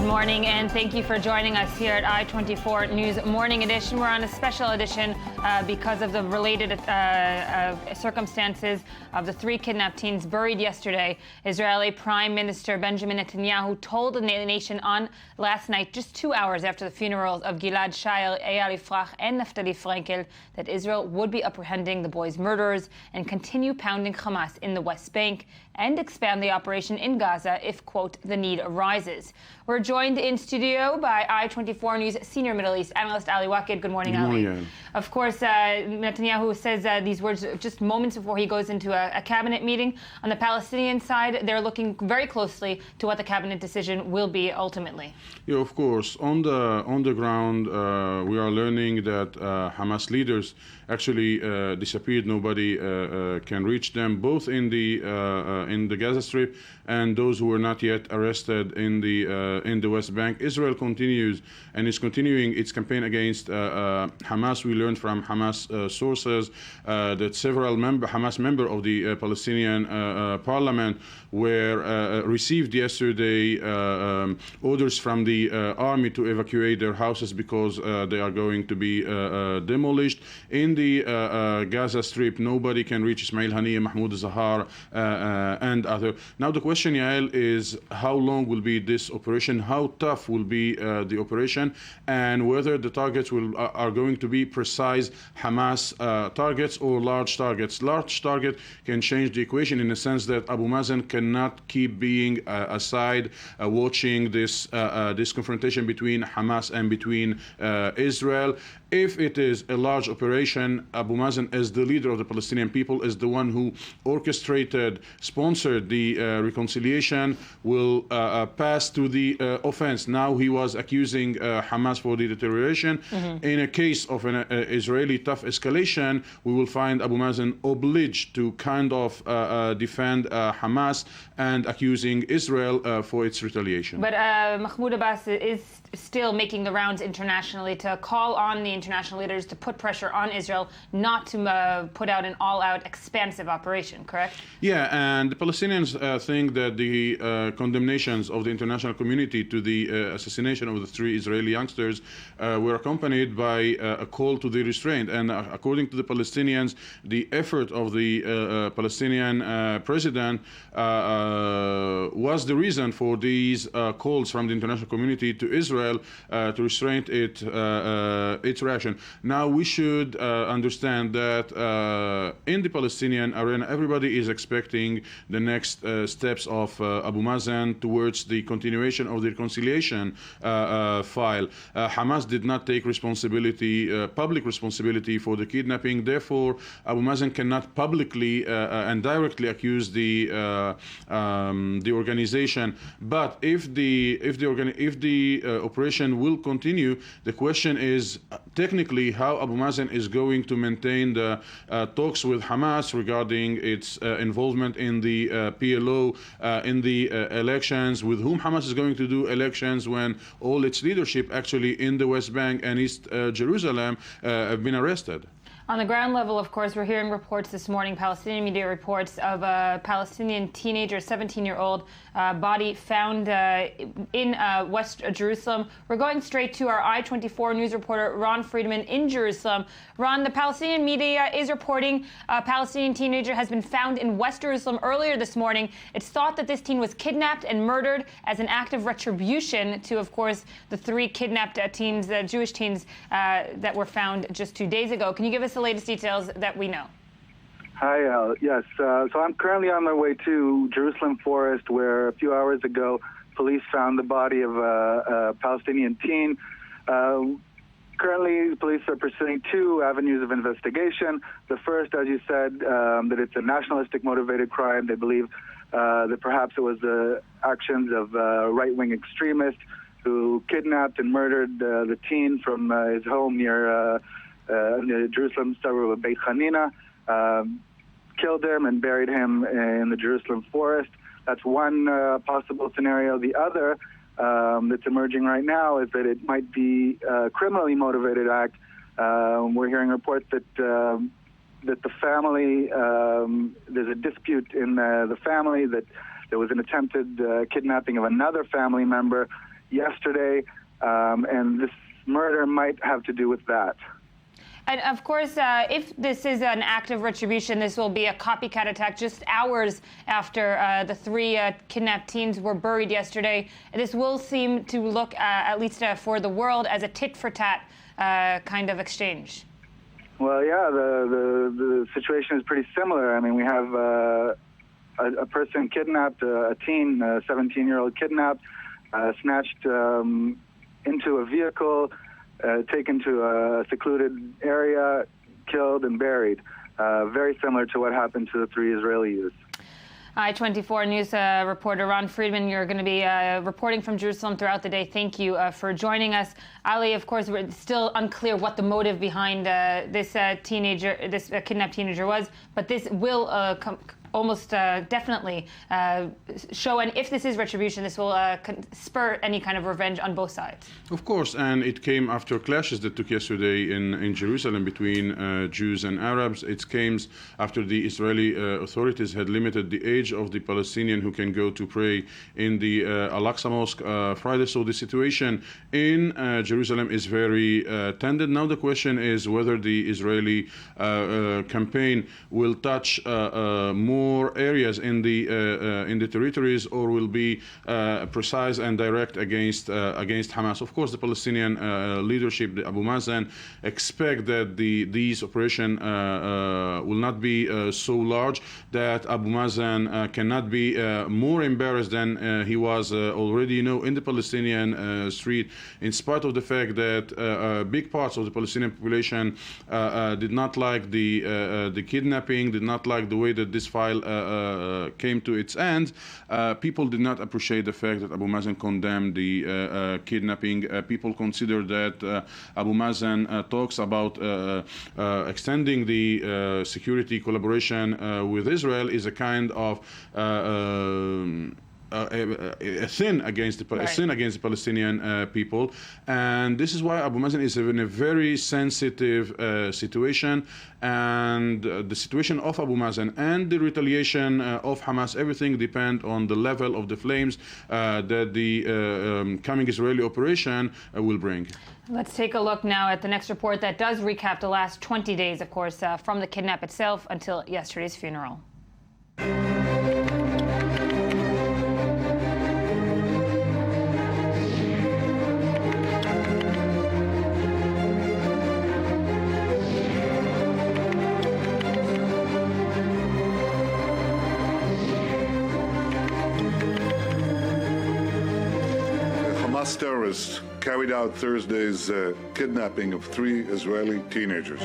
Good morning, and thank you for joining us here at I-24 News Morning Edition. We're on a special edition because of the related circumstances of the three kidnapped teens buried yesterday. Israeli Prime Minister Benjamin Netanyahu told the nation on last night, just 2 hours after the funerals of Gilad Shaul, Eyal Ifrach, and Naftali Frankel, that Israel would be apprehending the boys' murderers and continue pounding Hamas in the West Bank and expand the operation in Gaza if, quote, the need arises. We're joined in studio by I-24 News senior Middle East analyst Ali Waked. Good morning, Ali. Morning. Of course, Netanyahu says these words just moments before he goes into a cabinet meeting. On the Palestinian side, they're looking very closely to what the cabinet decision will be ultimately. Yeah, of course. On the ground, we are learning that Hamas leaders actually disappeared. Nobody can reach them, both in the Gaza Strip and those who were not yet arrested in the West Bank. Israel continues and is continuing its campaign against Hamas. We learned from Hamas sources that several Hamas members of the Palestinian parliament were received yesterday orders from the army to evacuate their houses because they are going to be demolished. In the Gaza Strip, nobody can reach Ismail Haniyeh, Mahmoud Zahar, and other. Now the question, Yael, is how long will be this operation? How tough will be the operation? And whether the targets are going to be precise Hamas targets or large targets. Large target can change the equation in the sense that Abu Mazen cannot keep being aside watching this confrontation between Hamas and between Israel. If it is a large operation, Abu Mazen, as the leader of the Palestinian people, is the one who orchestrated, sponsored the reconciliation, will pass to the offense. Now he was accusing Hamas for the deterioration. Mm-hmm. In a case of an Israeli tough escalation, we will find Abu Mazen obliged to kind of defend Hamas and accusing Israel for its retaliation. But Mahmoud Abbas is still making the rounds internationally to call on the international leaders to put pressure on Israel not to put out an all-out expansive operation, correct? Yeah, and the Palestinians think that the condemnations of the international community to the assassination of the three Israeli youngsters were accompanied by a call to the restraint. And according to the Palestinians, the effort of the Palestinian president was the reason for these calls from the international community to Israel to restrain its reaction. Now we should understand that in the Palestinian arena, everybody is expecting the next steps of Abu Mazen towards the continuation of the reconciliation file. Hamas did not take responsibility, public responsibility for the kidnapping. Therefore, Abu Mazen cannot publicly and directly accuse the organization. But if the operation will continue, the question is technically how Abu Mazen is going to maintain the talks with Hamas regarding its involvement in the PLO, in the elections, with whom Hamas is going to do elections when all its leadership actually in the West Bank and East Jerusalem have been arrested. On the ground level, of course, we're hearing reports this morning, Palestinian media reports, of a Palestinian teenager, 17-year-old, body found in West Jerusalem. We're going straight to our I-24 News reporter, Ron Friedman, in Jerusalem. Ron, the Palestinian media is reporting a Palestinian teenager has been found in West Jerusalem earlier this morning. It's thought that this teen was kidnapped and murdered as an act of retribution to, of course, the three kidnapped teens, Jewish teens, that were found just 2 days ago. Can you give us the latest details that we know? Hi, Al. Yes. So I'm currently on my way to Jerusalem Forest, where a few hours ago police found the body of a Palestinian teen. Currently, the police are pursuing two avenues of investigation. The first, as you said, that it's a nationalistic motivated crime. They believe that perhaps it was the actions of right-wing extremists who kidnapped and murdered the teen from his home near the Jerusalem suburb of Beit Hanina, killed him and buried him in the Jerusalem forest. That's one possible scenario. The other that's emerging right now is that it might be a criminally motivated act. We're hearing reports that the family, there's a dispute in the family, that there was an attempted kidnapping of another family member. yesterday, and this murder might have to do with that. And of course, if this is an act of retribution, this will be a copycat attack just hours after the three kidnapped teens were buried yesterday. This will seem to look, at least for the world, as a tit-for-tat kind of exchange. Well, yeah, the situation is pretty similar. I mean, we have a person kidnapped, a teen, a 17-year-old kidnapped, snatched into a vehicle, taken to a secluded area, killed and buried. Very similar to what happened to the three Israeli youths. I-24 News reporter Ron Friedman, you're going to be reporting from Jerusalem throughout the day. Thank you for joining us. Ali, of course, we're still unclear what the motive behind this kidnapped teenager was, but this will almost definitely show, and if this is retribution, this will spur any kind of revenge on both sides. Of course, and it came after clashes that took yesterday in Jerusalem between Jews and Arabs. It came after the Israeli authorities had limited the age of the Palestinian who can go to pray in the Al-Aqsa Mosque Friday. So the situation in Jerusalem is very tender. Now the question is whether the Israeli campaign will touch more areas in the territories, or will be precise and direct against Hamas. Of course, the Palestinian leadership, the Abu Mazen, expect that these operations will not be so large, that Abu Mazen cannot be more embarrassed than he was already, in the Palestinian street, in spite of the fact that big parts of the Palestinian population did not like the kidnapping, did not like the way that this file came to its end. People did not appreciate the fact that Abu Mazen condemned the kidnapping. People consider that Abu Mazen talks about extending the security collaboration with Israel is a kind of a sin against the Palestinian people, and this is why Abu Mazen is in a very sensitive situation, and the situation of Abu Mazen and the retaliation of Hamas, everything depend on the level of the flames that the coming Israeli operation will bring. Let's take a look now at the next report that does recap the last 20 days, of course, from the kidnap itself until yesterday's funeral. Hamas terrorists carried out Thursday's kidnapping of 3 Israeli teenagers.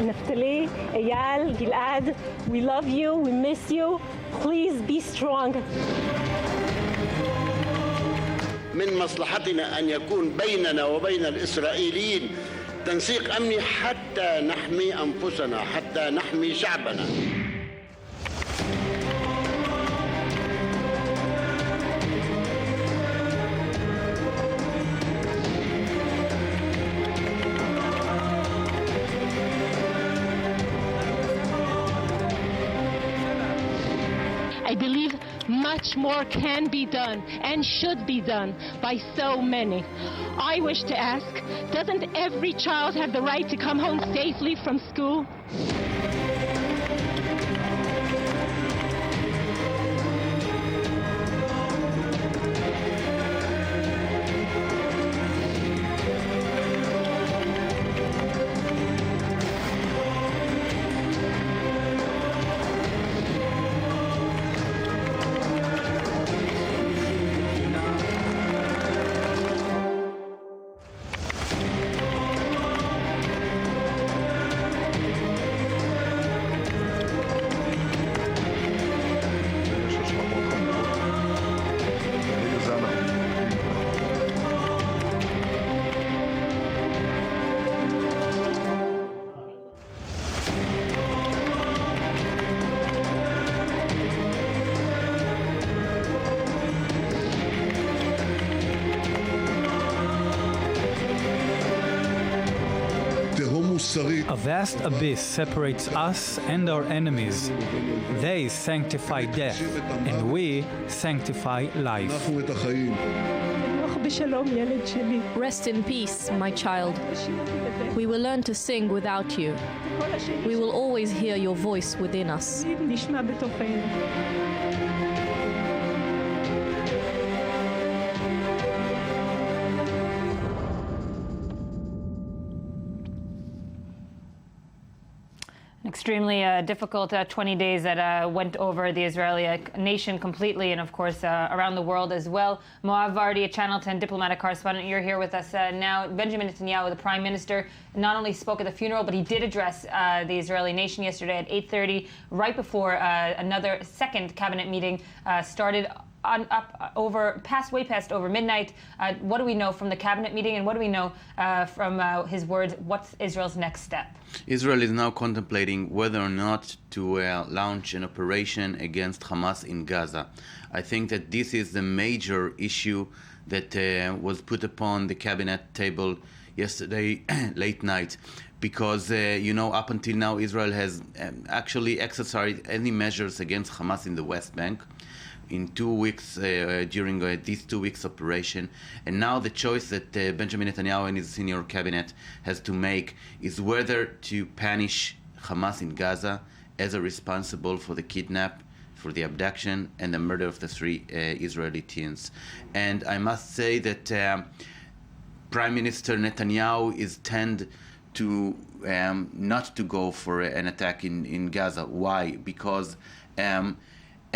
Naftali, Eyal, Gilad, we love you, we miss you. Please be strong. من مصلحتنا أن يكون بيننا وبين الإسرائيليين تنسيق أمني حتى نحمي أنفسنا، حتى نحمي شعبنا. I believe much more can be done and should be done by so many. I wish to ask, doesn't every child have the right to come home safely from school? A vast abyss separates us and our enemies. They sanctify death, and we sanctify life. Rest in peace, my child. We will learn to sing without you. We will always hear your voice within us. Extremely difficult 20 days that went over the Israeli nation completely, and of course around the world as well. Moav Vardi, a Channel 10 diplomatic correspondent, you're here with us now. Benjamin Netanyahu, the Prime Minister, not only spoke at the funeral, but he did address the Israeli nation yesterday at 8:30, right before another second cabinet meeting started. Way past over midnight. What do we know from the cabinet meeting, and what do we know from his words? What's Israel's next step? Israel is now contemplating whether or not to launch an operation against Hamas in Gaza. I think that this is the major issue that was put upon the cabinet table yesterday late night, because up until now Israel has actually exercised any measures against Hamas in the West Bank in 2 weeks during these 2 weeks operation. And now the choice that Benjamin Netanyahu and his senior cabinet has to make is whether to punish Hamas in Gaza as a responsible for the kidnap, for the abduction and the murder of the 3 Israeli teens. And I must say that Prime Minister Netanyahu is tend to not to go for an attack in Gaza. Why? Because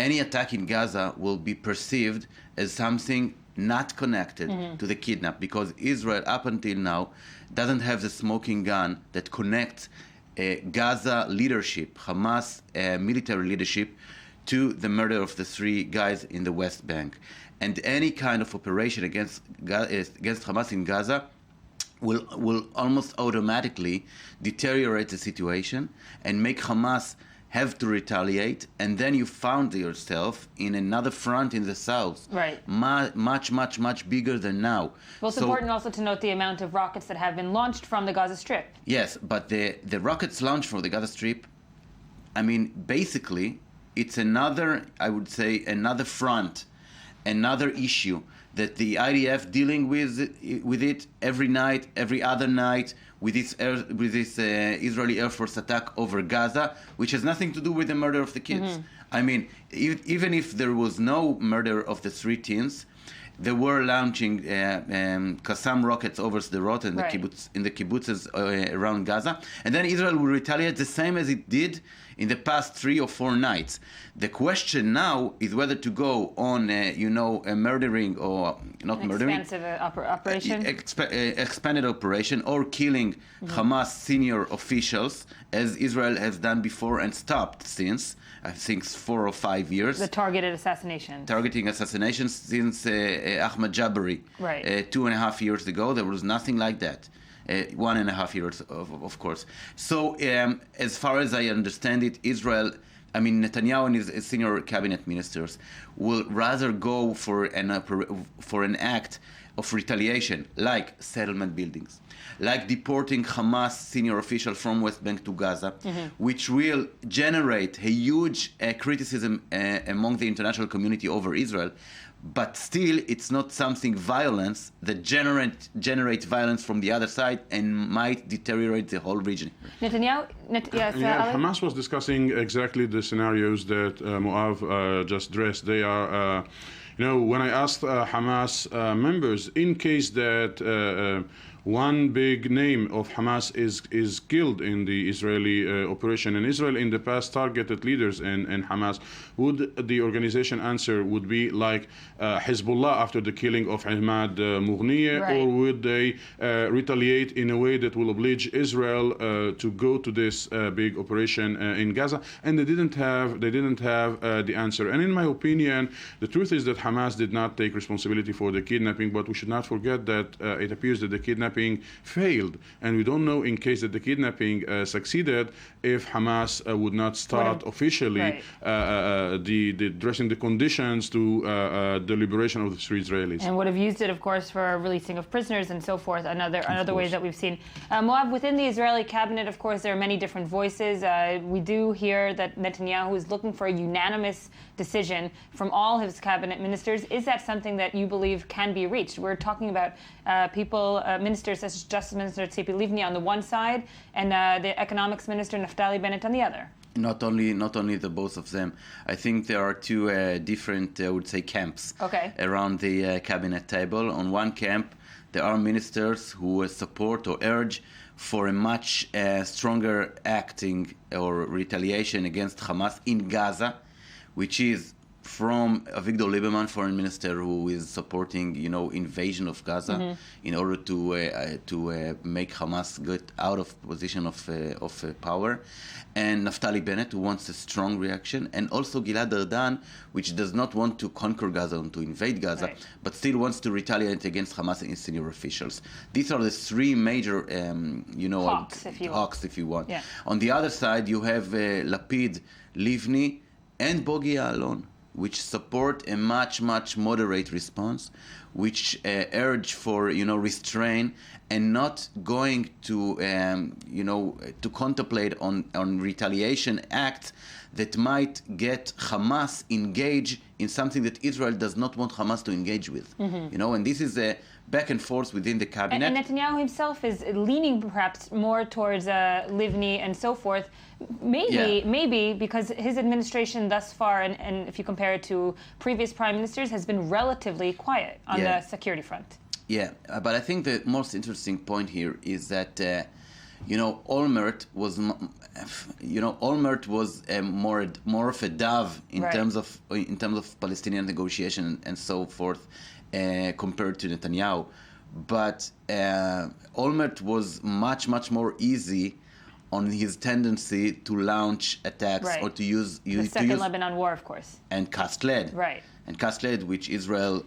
any attack in Gaza will be perceived as something not connected to the kidnap, because Israel up until now doesn't have the smoking gun that connects Gaza leadership, Hamas military leadership, to the murder of the 3 guys in the West Bank. And any kind of operation against Hamas in Gaza will almost automatically deteriorate the situation and make Hamas have to retaliate, and then you found yourself in another front in the south, right? Much bigger than now. Well, it's important also to note the amount of rockets that have been launched from the Gaza Strip. Yes, but the rockets launched from the Gaza Strip, I mean, basically, it's another, I would say, another front, another issue that the IDF dealing with it every night, every other night, with this Israeli Air Force attack over Gaza, which has nothing to do with the murder of the kids. I mean, even if there was no murder of the 3 teens, they were launching Qassam rockets over Sderot and in the kibbutzes around Gaza, and then Israel will retaliate the same as it did in the past 3 or 4 nights. The question now is whether to go on, a murdering or not murdering, expansive operation, expanded operation, or killing Hamas senior officials, as Israel has done before and stopped since, I think, 4 or 5 years. The targeting assassinations since Ahmad Jabari, 2.5 years ago. There was nothing like that. 1.5 years, of course. So, as far as I understand it, Israel, I mean, Netanyahu and his senior cabinet ministers will rather go for an act of retaliation, like settlement buildings, like deporting Hamas senior officials from West Bank to Gaza, which will generate a huge criticism among the international community over Israel. But still, it's not something violence that generates violence from the other side and might deteriorate the whole region. Netanyahu, Hamas was discussing exactly the scenarios that Moav just addressed. They are, when I asked Hamas members, in case that one big name of Hamas is killed in the Israeli operation, and Israel in the past targeted leaders in Hamas, would the organization answer would be like Hezbollah after the killing of Ahmad Mughniye, or would they retaliate in a way that will oblige Israel to go to this big operation in Gaza? And they didn't have the answer. And in my opinion, the truth is that Hamas did not take responsibility for the kidnapping, but we should not forget that it appears that the kidnapping kidnapping failed. And we don't know, in case that the kidnapping succeeded, if Hamas would not start officially addressing the conditions to the liberation of the three Israelis. And would have used it, of course, for releasing of prisoners and so forth, another ways that we've seen. Moab, within the Israeli cabinet, of course, there are many different voices. We do hear that Netanyahu is looking for a unanimous decision from all his cabinet ministers. Is that something that you believe can be reached? We're talking about ministers such as Justice Minister Tzipi Livni on the one side and the Economics Minister Naftali Bennett on the other. Not only the both of them. I think there are two different, I would say, camps around the cabinet table. On one camp, there are ministers who support or urge for a much stronger acting or retaliation against Hamas in Gaza, which is from Avigdor Lieberman, foreign minister, who is supporting, invasion of Gaza in order to make Hamas get out of position of power, and Naftali Bennett, who wants a strong reaction, and also Gilad Erdan, which does not want to conquer Gaza and to invade Gaza, but still wants to retaliate against Hamas and senior officials. These are the three major, hawks, if you want. Yeah. On the other side, you have Lapid, Livni, and Bogi Ya'alon, which support a much moderate response, which urge for restraint and not going to to contemplate on retaliation acts that might get Hamas engaged in something that Israel does not want Hamas to engage with. And this is a back and forth within the cabinet. And Netanyahu himself is leaning perhaps more towards Livni and so forth. Maybe because his administration thus far, and if you compare it to previous prime ministers, has been relatively quiet on the security front. Yeah, but I think the most interesting point here is that Olmert was more of a dove in terms of Palestinian negotiation and so forth compared to Netanyahu, but Olmert was much more easy on his tendency to launch attacks or to use the Second Lebanon War, of course, and cast lead, and cast lead, which Israel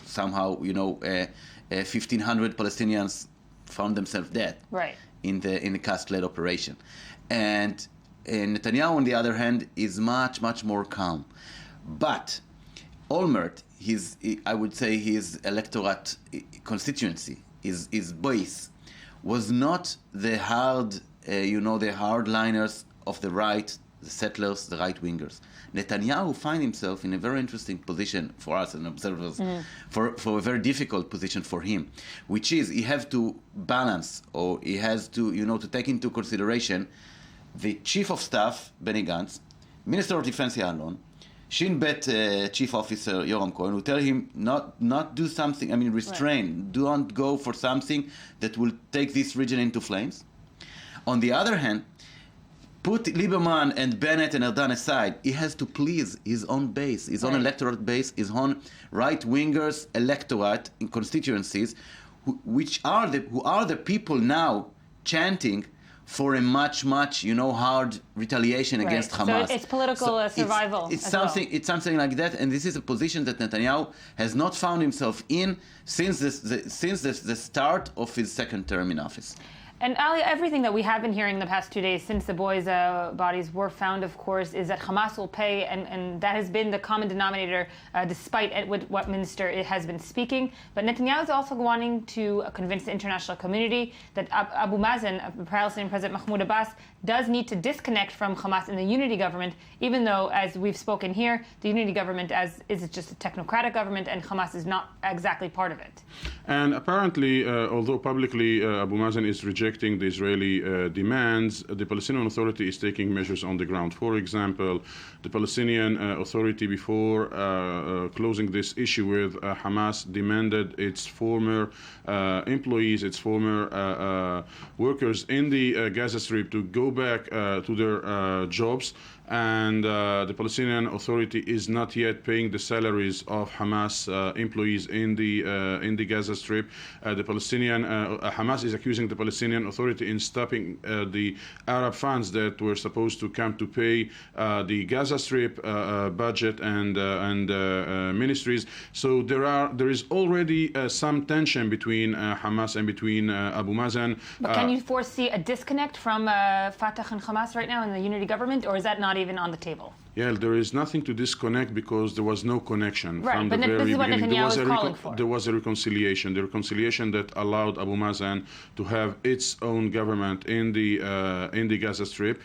somehow 1,500 Palestinians found themselves dead in the cast lead operation, and Netanyahu, on the other hand, is much more calm. But Olmert, I would say his electorate constituency, his base, was not the hardliners of the right, the settlers, the right-wingers. Netanyahu finds himself in a very interesting position for us as observers, for a very difficult position for him, which is he has to balance, or he has to, to take into consideration the Chief of Staff, Benny Gantz, Minister of Defense, Ya'alon, Shin Bet Chief Officer Yoram Cohen, who tell him not do something, restrain, don't go for something that will take this region into flames. On the other hand, put Lieberman and Bennett and Erdan aside, he has to please his own base, his own electorate base, his own right-wingers electorate in constituencies, who are the people now chanting for a much hard retaliation against Hamas. So it's political survival. It's something like that, and this is a position that Netanyahu has not found himself in since the start of his second term in office. And Ali, everything that we have been hearing the past 2 days since the boys' bodies were found, of course, is that Hamas will pay, and that has been the common denominator despite what minister it has been speaking. But Netanyahu is also wanting to convince the international community that Abu Mazen, Palestinian President Mahmoud Abbas, does need to disconnect from Hamas in the unity government, even though, as we've spoken here, the unity government is just a technocratic government and Hamas is not exactly part of it. And apparently, although publicly Abu Mazen is rejecting the Israeli demands, the Palestinian Authority is taking measures on the ground. For example, the Palestinian Authority, before closing this issue with Hamas, demanded its former employees, its former workers in the Gaza Strip to go back to their jobs and the Palestinian Authority is not yet paying the salaries of Hamas employees in the Gaza Strip. Hamas is accusing the Palestinian Authority in stopping the Arab funds that were supposed to come to pay the Gaza Strip budget and ministries. So there is already some tension between Hamas and between Abu Mazen. But can you foresee a disconnect from Fatah and Hamas right now in the unity government, or is that not even on the table? Yeah, there is nothing to disconnect because there was no connection from the but very this is what beginning. Netanyahu is calling for. There was a reconciliation. The reconciliation that allowed Abu Mazen to have its own government in the Gaza Strip.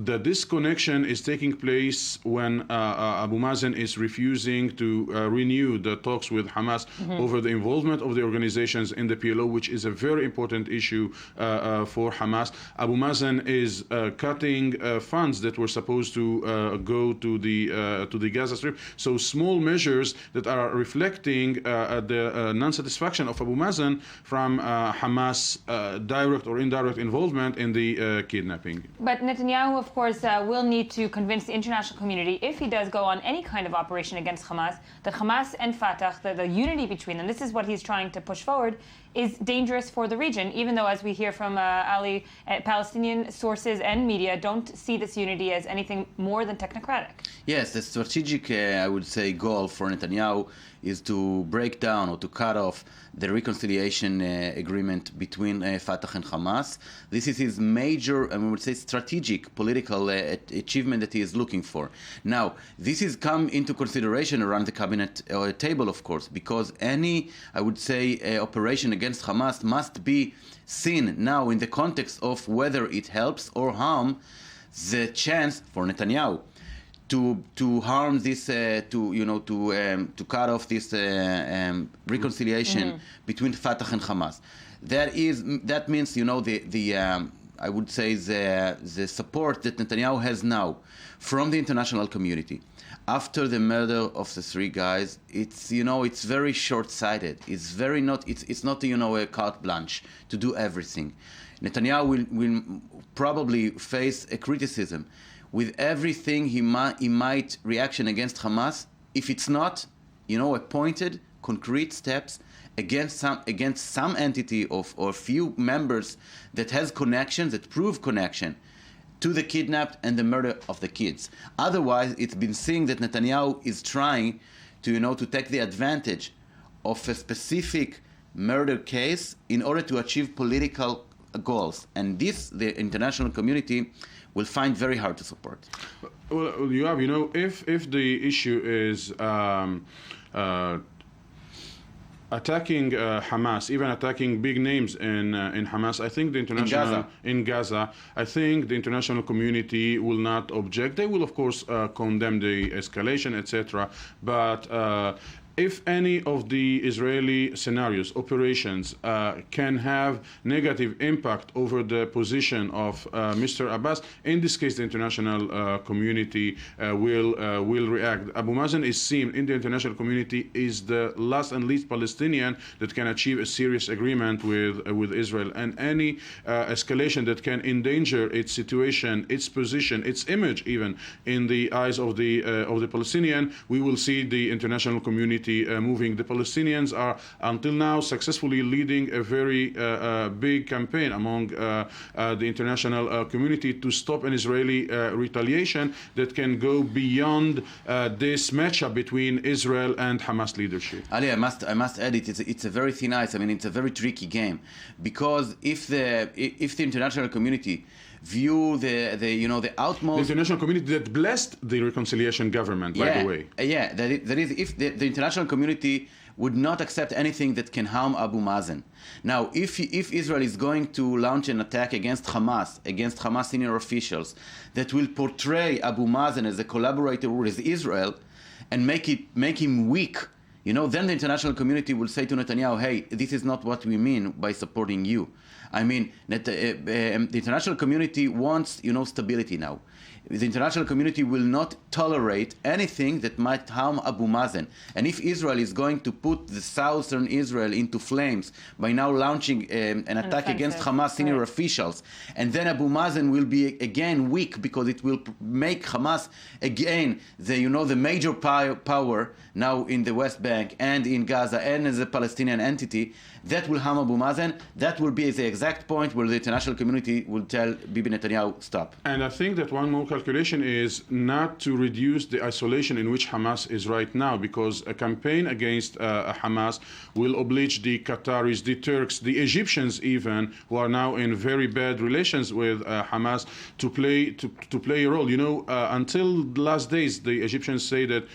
The disconnection is taking place when Abu Mazen is refusing to renew the talks with Hamas over the involvement of the organizations in the PLO, which is a very important issue for Hamas. Abu Mazen is cutting funds that were supposed to go to the Gaza Strip. So small measures that are reflecting the non-satisfaction of Abu Mazen from Hamas' direct or indirect involvement in the kidnapping. But Netanyahu, of course, will need to convince the international community, if he does go on any kind of operation against Hamas, that Hamas and Fatah, the unity between them, this is what he's trying to push forward, is dangerous for the region, even though, as we hear from Ali, Palestinian sources and media don't see this unity as anything more than technocratic. Yes, the strategic, I would say, goal for Netanyahu is to break down or to cut off the reconciliation agreement between Fatah and Hamas. This is his major, I would say, strategic political achievement that he is looking for. Now, this has come into consideration around the cabinet table, of course, because any, I would say, operation against Hamas must be seen now in the context of whether it helps or harm the chance for Netanyahu to harm this, to cut off this reconciliation between Fatah and Hamas. That means, I would say the support that Netanyahu has now from the international community after the murder of the three guys, it's very short-sighted. It's not a carte blanche to do everything. Netanyahu will probably face a criticism with everything he might reaction against Hamas if it's not, pointed concrete steps against some entity or few members that has connections, that prove connection to the kidnapped and the murder of the kids. Otherwise, it's been seen that Netanyahu is trying to take the advantage of a specific murder case in order to achieve political goals. And this, the international community will find very hard to support. Well, Yoav, if the issue is attacking Hamas, even attacking big names in Hamas, I think the international in Gaza, I think the international community will not object. They will, of course, condemn the escalation, etc. But if any of the Israeli scenarios, operations, can have negative impact over the position of Mr. Abbas, in this case, the international community will react. Abu Mazen is seen in the international community is the last and least Palestinian that can achieve a serious agreement with Israel, and any escalation that can endanger its situation, its position, its image, even in the eyes of the Palestinian, we will see the international community moving. The Palestinians are until now successfully leading a very big campaign among the international community to stop an Israeli retaliation that can go beyond this matchup between Israel and Hamas leadership. Ali, I must add it's a very thin ice. I mean, it's a very tricky game, because if the international community view the utmost, the international community that blessed the reconciliation government, by the way. That is, if the international community would not accept anything that can harm Abu Mazen. Now, if Israel is going to launch an attack against Hamas senior officials that will portray Abu Mazen as a collaborator with Israel and make him weak, then the international community will say to Netanyahu, hey, this is not what we mean by supporting you. I mean, the international community wants, stability now. The international community will not tolerate anything that might harm Abu Mazen. And if Israel is going to put the southern Israel into flames by now launching an attack against Hamas senior officials, and then Abu Mazen will be again weak because it will make Hamas again the major power now in the West Bank and in Gaza and as a Palestinian entity, that will harm Abu Mazen. That will be the exact point where the international community will tell Bibi Netanyahu, stop. And I think that one more calculation is not to reduce the isolation in which Hamas is right now, because a campaign against Hamas will oblige the Qataris, the Turks, the Egyptians even, who are now in very bad relations with Hamas, to play a role. Until the last days, the Egyptians say that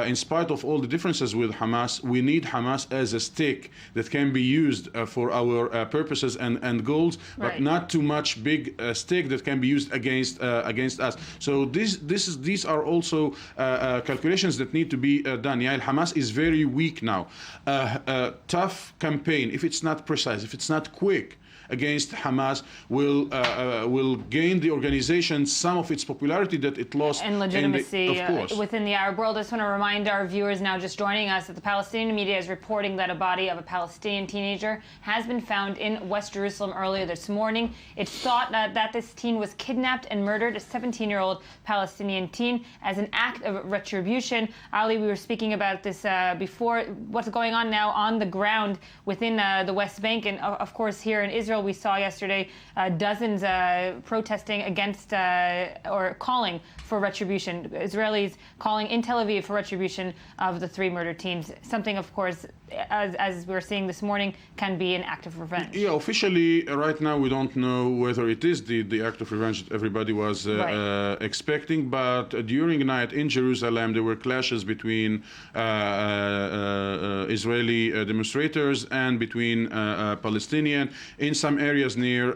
in spite of all the differences with Hamas, we need Hamas as a stick that can be used for our purposes and goals, but not too much big stick that can be used against us. So these are also calculations that need to be done. Hamas is very weak now. Tough campaign, if it's not precise, if it's not quick, against Hamas will gain the organization some of its popularity that it lost and legitimacy of course. Within the Arab world. I just want to remind our viewers now just joining us that the Palestinian media is reporting that a body of a Palestinian teenager has been found in West Jerusalem earlier this morning. It's thought that this teen was kidnapped and murdered, a 17-year-old Palestinian teen, as an act of retribution. Ali, we were speaking about this before. What's going on now on the ground within the West Bank, and of course here in Israel, we saw yesterday dozens protesting against or calling for retribution. Israelis calling in Tel Aviv for retribution of the 3 murdered teens. Something, of course, as we're seeing this morning, can be an act of revenge. Yeah, officially, right now, we don't know whether it is the act of revenge that everybody was expecting, but during the night in Jerusalem, there were clashes between Israeli demonstrators and between Palestinian. In some areas near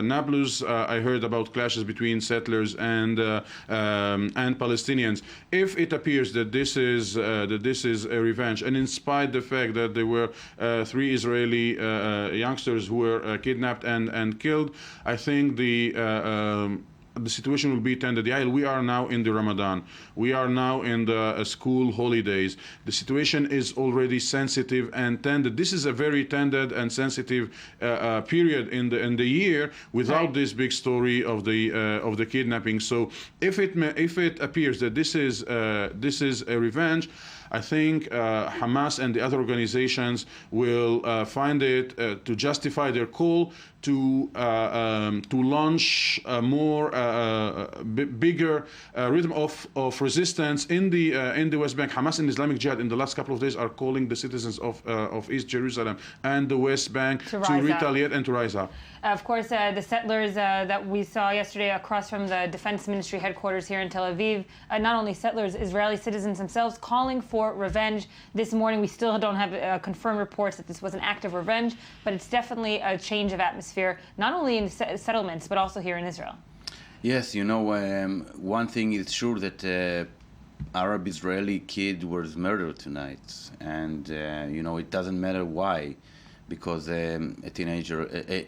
Nablus, I heard about clashes between settlers and Palestinians. If it appears that this is a revenge, and in spite the fact that there were 3 Israeli youngsters who were kidnapped and killed, I think the situation will be tended. We are now in the Ramadan. We are now in the school holidays. The situation is already sensitive and tended. This is a very tended and sensitive period in the year without this big story of the kidnapping. So if it appears that this is a revenge, I think Hamas and the other organizations will find it to justify their call to launch a more bigger rhythm of resistance in the West Bank. Hamas and Islamic Jihad in the last couple of days are calling the citizens of East Jerusalem and the West Bank to retaliate and to rise up. Of course, the settlers that we saw yesterday across from the Defense Ministry headquarters here in Tel Aviv, not only settlers, Israeli citizens themselves calling for revenge. This morning, we still don't have confirmed reports that this was an act of revenge, but it's definitely a change of atmosphere, not only in settlements, but also here in Israel. Yes, one thing is sure that Arab-Israeli kid was murdered tonight, and it doesn't matter why, because a teenager,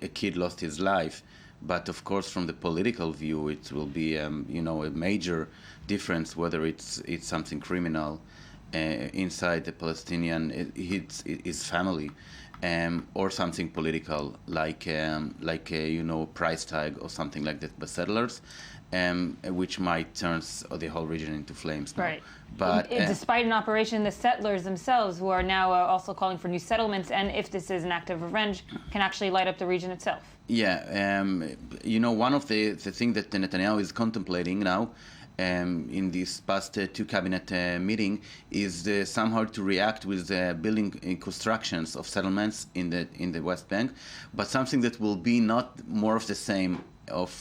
a kid lost his life. But of course, from the political view, it will be a major difference whether it's something criminal inside the Palestinian his family, or something political like a price tag or something like that by settlers, which might turn the whole region into flames. Right. But despite an operation, the settlers themselves, who are now also calling for new settlements, and if this is an act of revenge, can actually light up the region itself. Yeah, one of the things that Netanyahu is contemplating now, in this past 2 cabinet meeting, is somehow to react with building constructions of settlements in the West Bank, but something that will be not more of the same of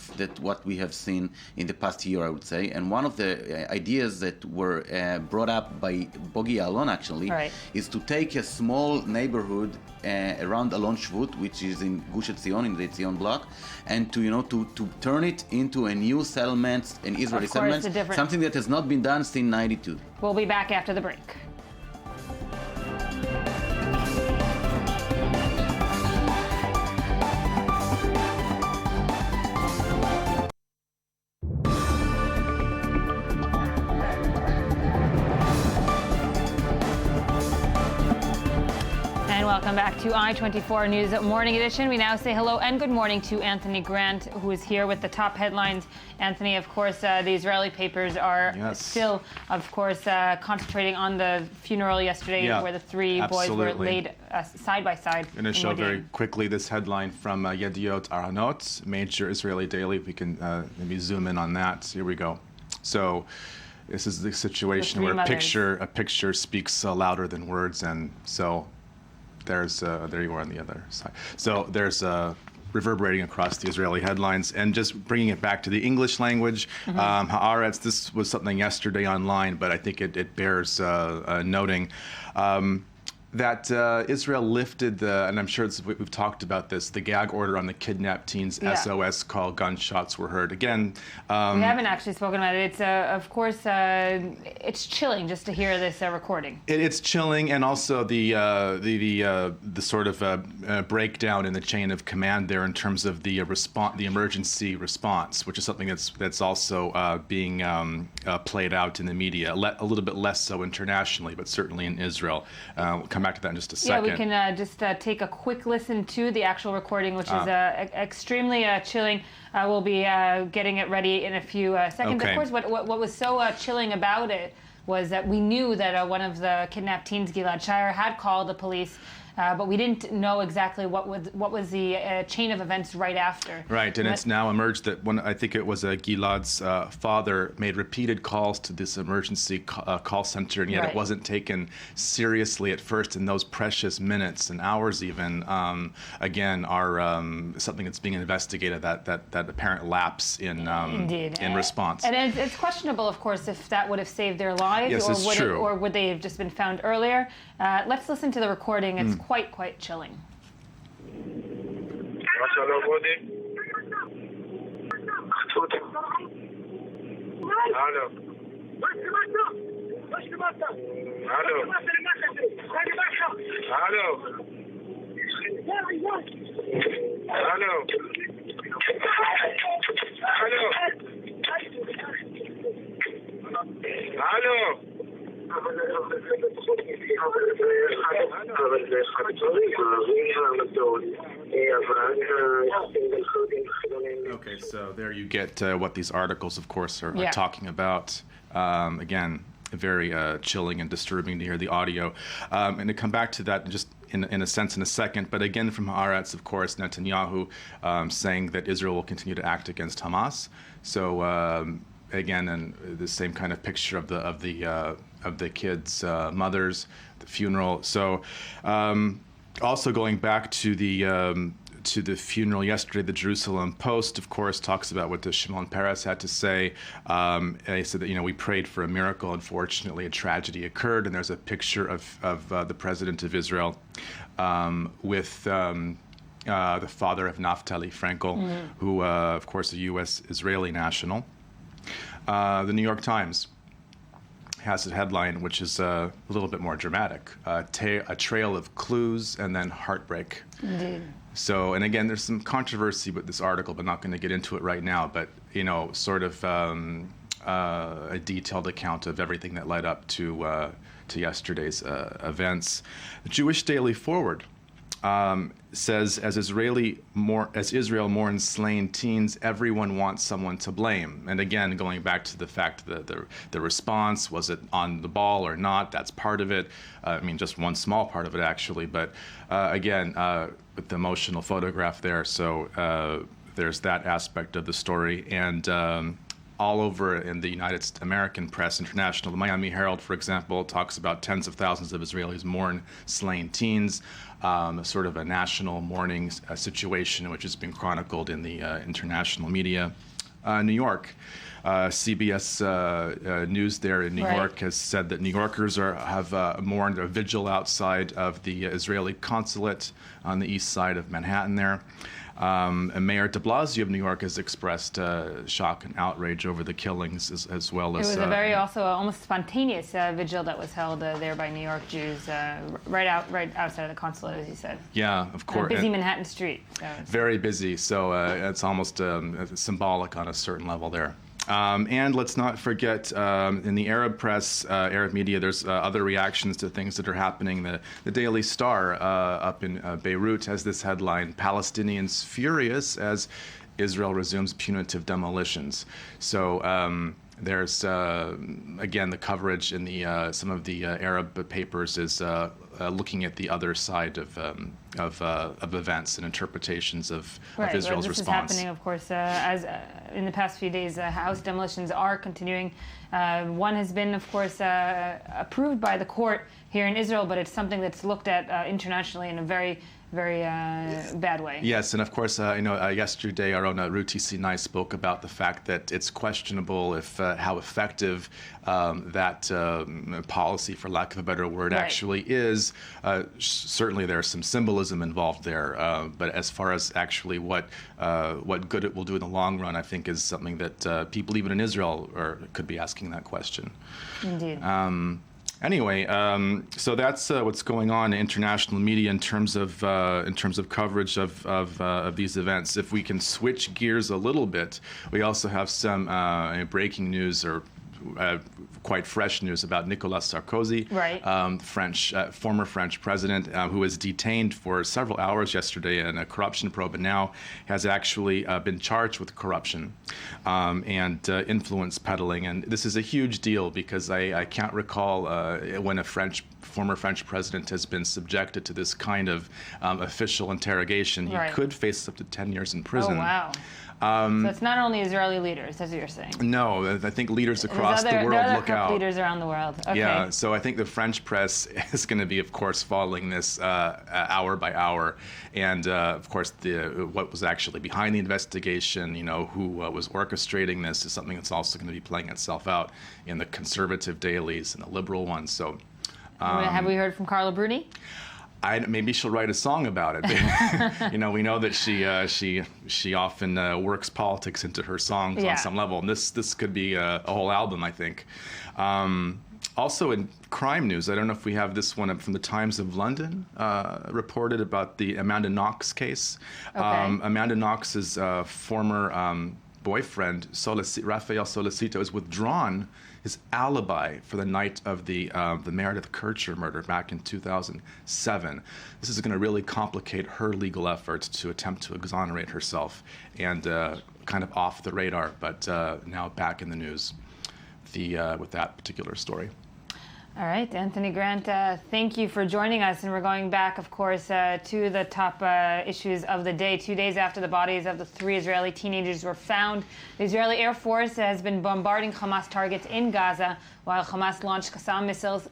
what we have seen in the past year, I would say. And one of the ideas that were brought up by Bogi Alon actually is to take a small neighborhood around Alon Shvut, which is in Gush Etzion, in the Etzion block, and to turn it into a new settlement, an Israeli settlement, something that has not been done since '92. We'll be back after the break. Welcome back to I-24 News Morning Edition. We now say hello and good morning to Anthony Grant, who is here with the top headlines. Anthony, of course, the Israeli papers are still, of course, concentrating on the funeral yesterday where the three boys were laid side by side. I'm going to show very quickly this headline from Yediot Aharonot, major Israeli daily. If we can maybe zoom in on that. Here we go. So this is the situation where a picture speaks louder than words, and so there's there you are on the other side. So there's reverberating across the Israeli headlines, and just bringing it back to the English language. Haaretz, this was something yesterday online, but I think it bears noting. That Israel lifted the, and I'm sure we've talked about this, the gag order on the kidnapped teens. SOS call, gunshots were heard. Again, we haven't actually spoken about it. It's, of course, it's chilling just to hear this recording. It's chilling, and also the sort of breakdown in the chain of command there in terms of the emergency response, which is something that's also being played out in the media, a little bit less so internationally, but certainly in Israel. We'll come back to that in just a second. Yeah, we can just take a quick listen to the actual recording, which is extremely chilling. We'll be getting it ready in a few seconds. Okay. Of course, what was so chilling about it was that we knew that one of the kidnapped teens, Gilad Shaar, had called the police. But we didn't know exactly what was the chain of events right after. Right, and it's now emerged that I think it was Gilad's father made repeated calls to this emergency call center, and yet it wasn't taken seriously at first. In those precious minutes and hours, even again, are something that's being investigated. That apparent lapse in response. And it's questionable, of course, if that would have saved their lives, Yes, or would they have just been found earlier. Let's listen to the recording. It's quite chilling. Okay, so there you get what these articles, of course, are talking about. Again, very chilling and disturbing to hear the audio. And to come back to that just in a sense in a second, but again from Haaretz, of course, Netanyahu saying that Israel will continue to act against Hamas. So again, and the same kind of picture of the kids' mothers, the funeral. So also going back to the funeral yesterday, the Jerusalem Post, of course, talks about what Shimon Peres had to say. He said that, we prayed for a miracle. Unfortunately, a tragedy occurred, and there's a picture of the president of Israel with the father of Naftali Frankel, who, of course, a U.S.-Israeli national. The New York Times has a headline which is a little bit more dramatic, a trail of clues and then heartbreak. Indeed. So, and again, there's some controversy with this article, but not going to get into it right now, but, sort of a detailed account of everything that led up to yesterday's events. The Jewish Daily Forward says, as Israel mourns slain teens, everyone wants someone to blame. And again, going back to the fact that the response, was it on the ball or not? That's part of it. Just one small part of it, actually. But again, with the emotional photograph there, so there's that aspect of the story. And all over in the United American press, international, the Miami Herald, for example, talks about tens of thousands of Israelis mourn slain teens, sort of a national mourning situation which has been chronicled in the international media. New York, CBS News there in New York has said that New Yorkers have mourned a vigil outside of the Israeli consulate on the east side of Manhattan there. And Mayor de Blasio of New York has expressed shock and outrage over the killings as well as... It was a very also almost spontaneous vigil that was held there by New York Jews right outside of the consulate, as you said. Yeah, of course. Busy Manhattan street. Very busy, so it's almost symbolic on a certain level there. And let's not forget, in the Arab press, Arab media, there's other reactions to things that are happening. The Daily Star up in Beirut has this headline, Palestinians furious as Israel resumes punitive demolitions. So there's, again, the coverage in the some of the Arab papers is looking at the other side of events and interpretations of Israel's this response. This is happening, of course, as in the past few days, house demolitions are continuing. One has been, of course, approved by the court here in Israel, but it's something that's looked at internationally in a very bad way. Yes, and of course, yesterday our own Ruti Sinai spoke about the fact that it's questionable if how effective that policy, for lack of a better word, actually is. Certainly, there's some symbolism involved there, but as far as actually what good it will do in the long run, I think is something that people even in Israel could be asking that question. Indeed. Anyway, so that's what's going on in international media in terms of coverage of these events. If we can switch gears a little bit, we also have some breaking news or quite fresh news about Nicolas Sarkozy, former French president, who was detained for several hours yesterday in a corruption probe, and now has actually been charged with corruption and influence peddling. And this is a huge deal because I can't recall when a former French president has been subjected to this kind of official interrogation. He could face up to 10 years in prison. Oh, wow. So it's not only Israeli leaders, as you're saying. No, I think leaders across the world look out. Leaders around the world. Okay. Yeah, so I think the French press is going to be, of course, following this hour by hour, and of course, what was actually behind the investigation, who was orchestrating this, is something that's also going to be playing itself out in the conservative dailies and the liberal ones. So, have we heard from Carla Bruni? Maybe she'll write a song about it. We know that she often works politics into her songs on some level, and this could be a whole album, I think. Also in crime news, I don't know if we have this one from the Times of London, reported about the Amanda Knox case. Okay. Amanda Knox's former boyfriend, Raphael Solicito, has withdrawn his alibi for the night of the Meredith Kercher murder back in 2007. This is going to really complicate her legal efforts to attempt to exonerate herself, and kind of off the radar, but now back in the news with that particular story. All right, Anthony Grant, thank you for joining us. And we're going back, of course, to the top issues of the day. 2 days after the bodies of the 3 Israeli teenagers were found, the Israeli Air Force has been bombarding Hamas targets in Gaza, while Hamas launched Qassam missiles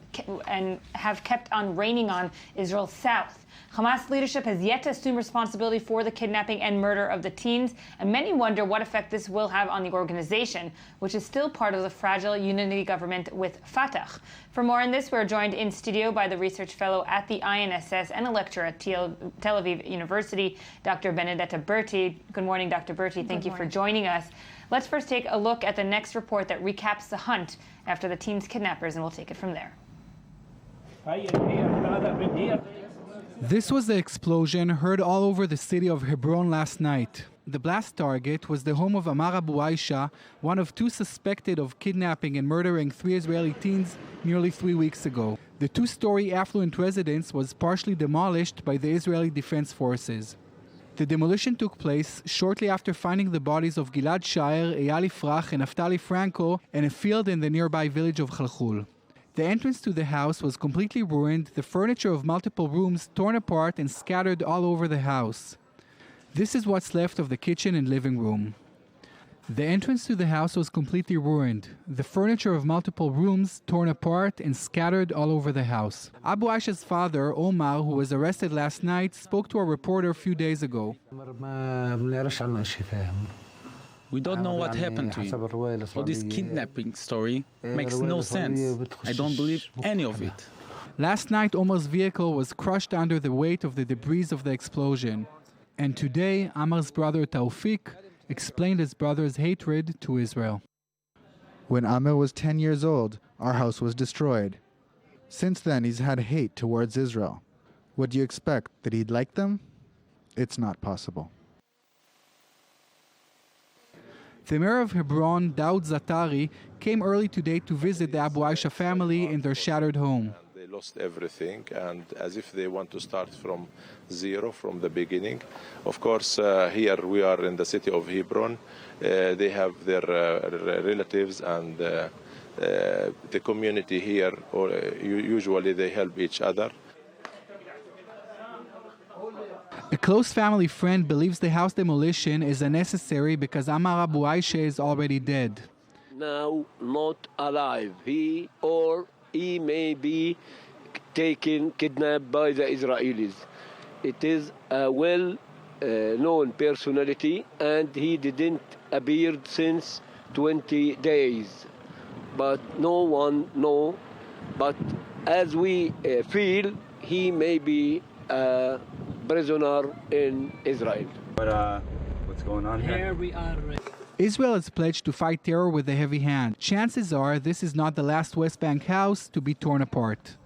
and have kept on raining on Israel's south. Hamas leadership has yet to assume responsibility for the kidnapping and murder of the teens, and many wonder what effect this will have on the organization, which is still part of the fragile unity government with Fatah. For more on this, we're joined in studio by the research fellow at the INSS and a lecturer at Tel Aviv University, Dr. Benedetta Berti. Good morning, Dr. Berti. Thank you for joining us. Let's first take a look at the next report that recaps the hunt after the teens' kidnappers, and we'll take it from there. This was the explosion heard all over the city of Hebron last night. The blast target was the home of Amar Abu Aisha, one of 2 suspected of kidnapping and murdering 3 Israeli teens nearly 3 weeks ago. The 2-story affluent residence was partially demolished by the Israeli Defense Forces. The demolition took place shortly after finding the bodies of Gilad Shaer, Eyal Ifrach, and Naftali Franco in a field in the nearby village of Khalkhul. The entrance to the house was completely ruined, the furniture of multiple rooms torn apart and scattered all over the house. This is what's left of the kitchen and living room. The entrance to the house was completely ruined, the furniture of multiple rooms torn apart and scattered all over the house. Abu Aisha's father, Omar, who was arrested last night, spoke to a reporter a few days ago. We don't know what happened to him. All this kidnapping story makes no sense. I don't believe any of it. Last night, Omar's vehicle was crushed under the weight of the debris of the explosion. And today, Amar's brother Taufik explained his brother's hatred to Israel. When Amr was 10 years old, our house was destroyed. Since then, he's had hate towards Israel. What do you expect, that he'd like them? It's not possible. The mayor of Hebron, Daoud Zatari, came early today to visit the Abu Aisha family in their shattered home. They lost everything, and as if they want to start from zero, from the beginning. Of course, here we are in the city of Hebron. They have their relatives and the community here, or usually they help each other. A close family friend believes the house demolition is unnecessary because Ammar Abu Aisha is already dead. Now not alive. He may be taken, kidnapped by the Israelis. It is a well-known personality, and he didn't appear since 20 days. But no one knows. But as we feel, he may be a prisoner in Israel. What's going on here? Here we are. Israel has pledged to fight terror with a heavy hand. Chances are this is not the last West Bank house to be torn apart.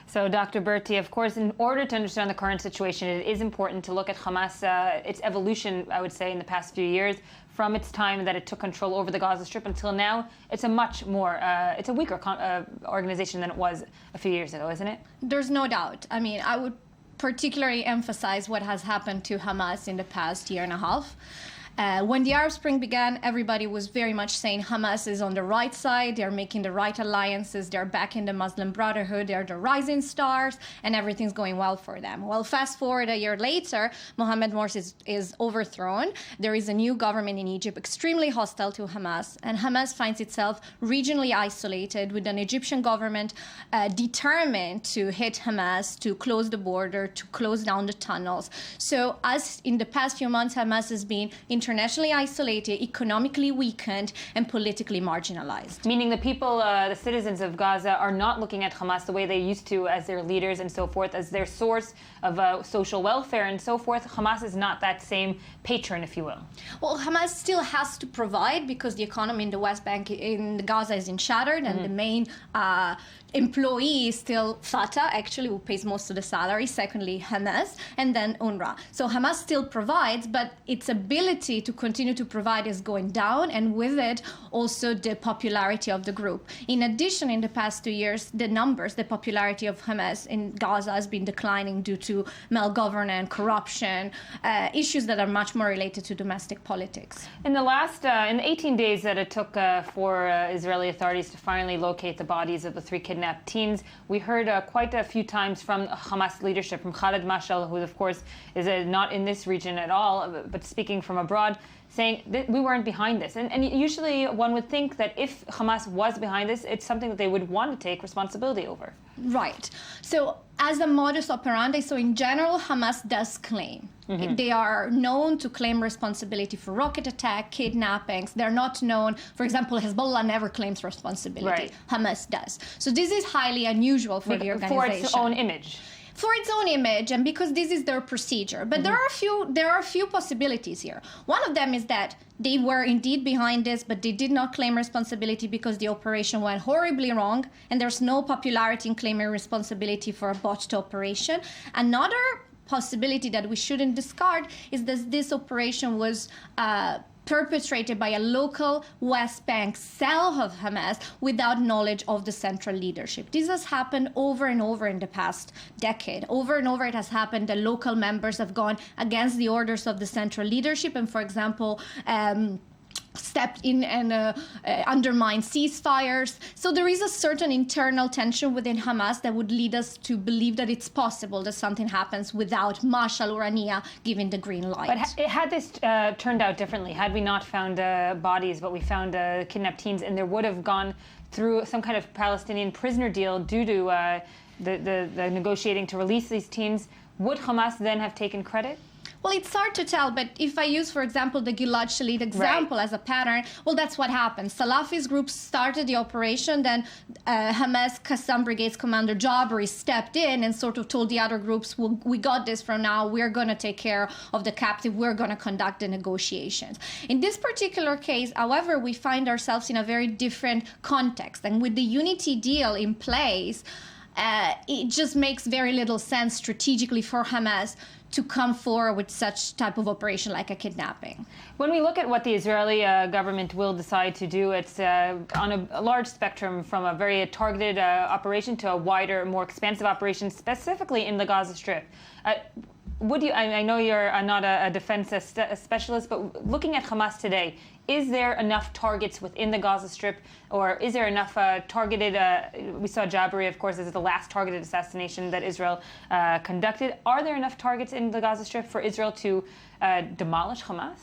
So, Dr. Berti, of course, in order to understand the current situation, it is important to look at Hamas, its evolution, I would say, in the past few years, from its time that it took control over the Gaza Strip until now. It's a much more, it's a weaker organization than it was a few years ago, isn't it? There's no doubt. I mean, I would particularly emphasize what has happened to Hamas in the past year and a half. When the Arab Spring began, everybody was very much saying Hamas is on the right side, they're making the right alliances, they're backing the Muslim Brotherhood, they're the rising stars, and everything's going well for them. Well, fast forward a year later, Mohammed Morsi is overthrown. There is a new government in Egypt extremely hostile to Hamas, and Hamas finds itself regionally isolated with an Egyptian government determined to hit Hamas, to close the border, to close down the tunnels. So as in the past few months, Hamas has been internationally isolated, economically weakened, and politically marginalized. Meaning the people, the citizens of Gaza are not looking at Hamas the way they used to as their leaders and so forth, as their source of social welfare and so forth. Hamas is not that same patron, if you will. Well, Hamas still has to provide because the economy in the West Bank, in Gaza, is shattered, and the main employee is still Fatah, actually, who pays most of the salary. Secondly, Hamas, and then UNRWA. So Hamas still provides, but its ability to continue to provide is going down, and with it, also the popularity of the group. In addition, in the past 2 years, the popularity of Hamas in Gaza has been declining due to malgovernance, corruption, issues that are much more related to domestic politics. In the 18 days that it took for Israeli authorities to finally locate the bodies of the 3 kidnapped teens, we heard quite a few times from Hamas leadership, from Khalid Mashal, who of course is not in this region at all, but speaking from abroad, saying that we weren't behind this. And usually one would think that if Hamas was behind this, it's something that they would want to take responsibility over. Right. So as a modus operandi, so in general, Hamas does claim. Mm-hmm. They are known to claim responsibility for rocket attack, kidnappings. They're not known, for example, Hezbollah never claims responsibility. Right. Hamas does. So this is highly unusual for the organization. For its own image. For its own image, and because this is their procedure. But there are a few possibilities here. One of them is that they were indeed behind this, but they did not claim responsibility because the operation went horribly wrong, and there's no popularity in claiming responsibility for a botched operation. Another possibility that we shouldn't discard is that this operation was perpetrated by a local West Bank cell of Hamas without knowledge of the central leadership. This has happened over and over in the past decade. Over and over it has happened that local members have gone against the orders of the central leadership and, for example, stepped in and undermined ceasefires. So there is a certain internal tension within Hamas that would lead us to believe that it's possible that something happens without Mashal or Ania giving the green light. But had this turned out differently, had we not found bodies, but we found kidnapped teens, and there would have gone through some kind of Palestinian prisoner deal due to the negotiating to release these teens, would Hamas then have taken credit? Well, it's hard to tell, but if I use, for example, the Gilad Shalit example as a pattern, well, that's what happened. Salafist groups started the operation, then Hamas Qassam Brigade's commander Jabri stepped in and sort of told the other groups, well, we got this from now, we're going to take care of the captive, we're going to conduct the negotiations. In this particular case, however, we find ourselves in a very different context, and with the unity deal in place, it just makes very little sense strategically for Hamas to come forward with such type of operation like a kidnapping. When we look at what the Israeli government will decide to do, it's on a large spectrum, from a very targeted operation to a wider, more expansive operation, specifically in the Gaza Strip. Would you? I know you're not a defense specialist, but looking at Hamas today, is there enough targets within the Gaza Strip, or is there enough targeted? We saw Jabari, of course, as the last targeted assassination that Israel conducted. Are there enough targets in the Gaza Strip for Israel to demolish Hamas?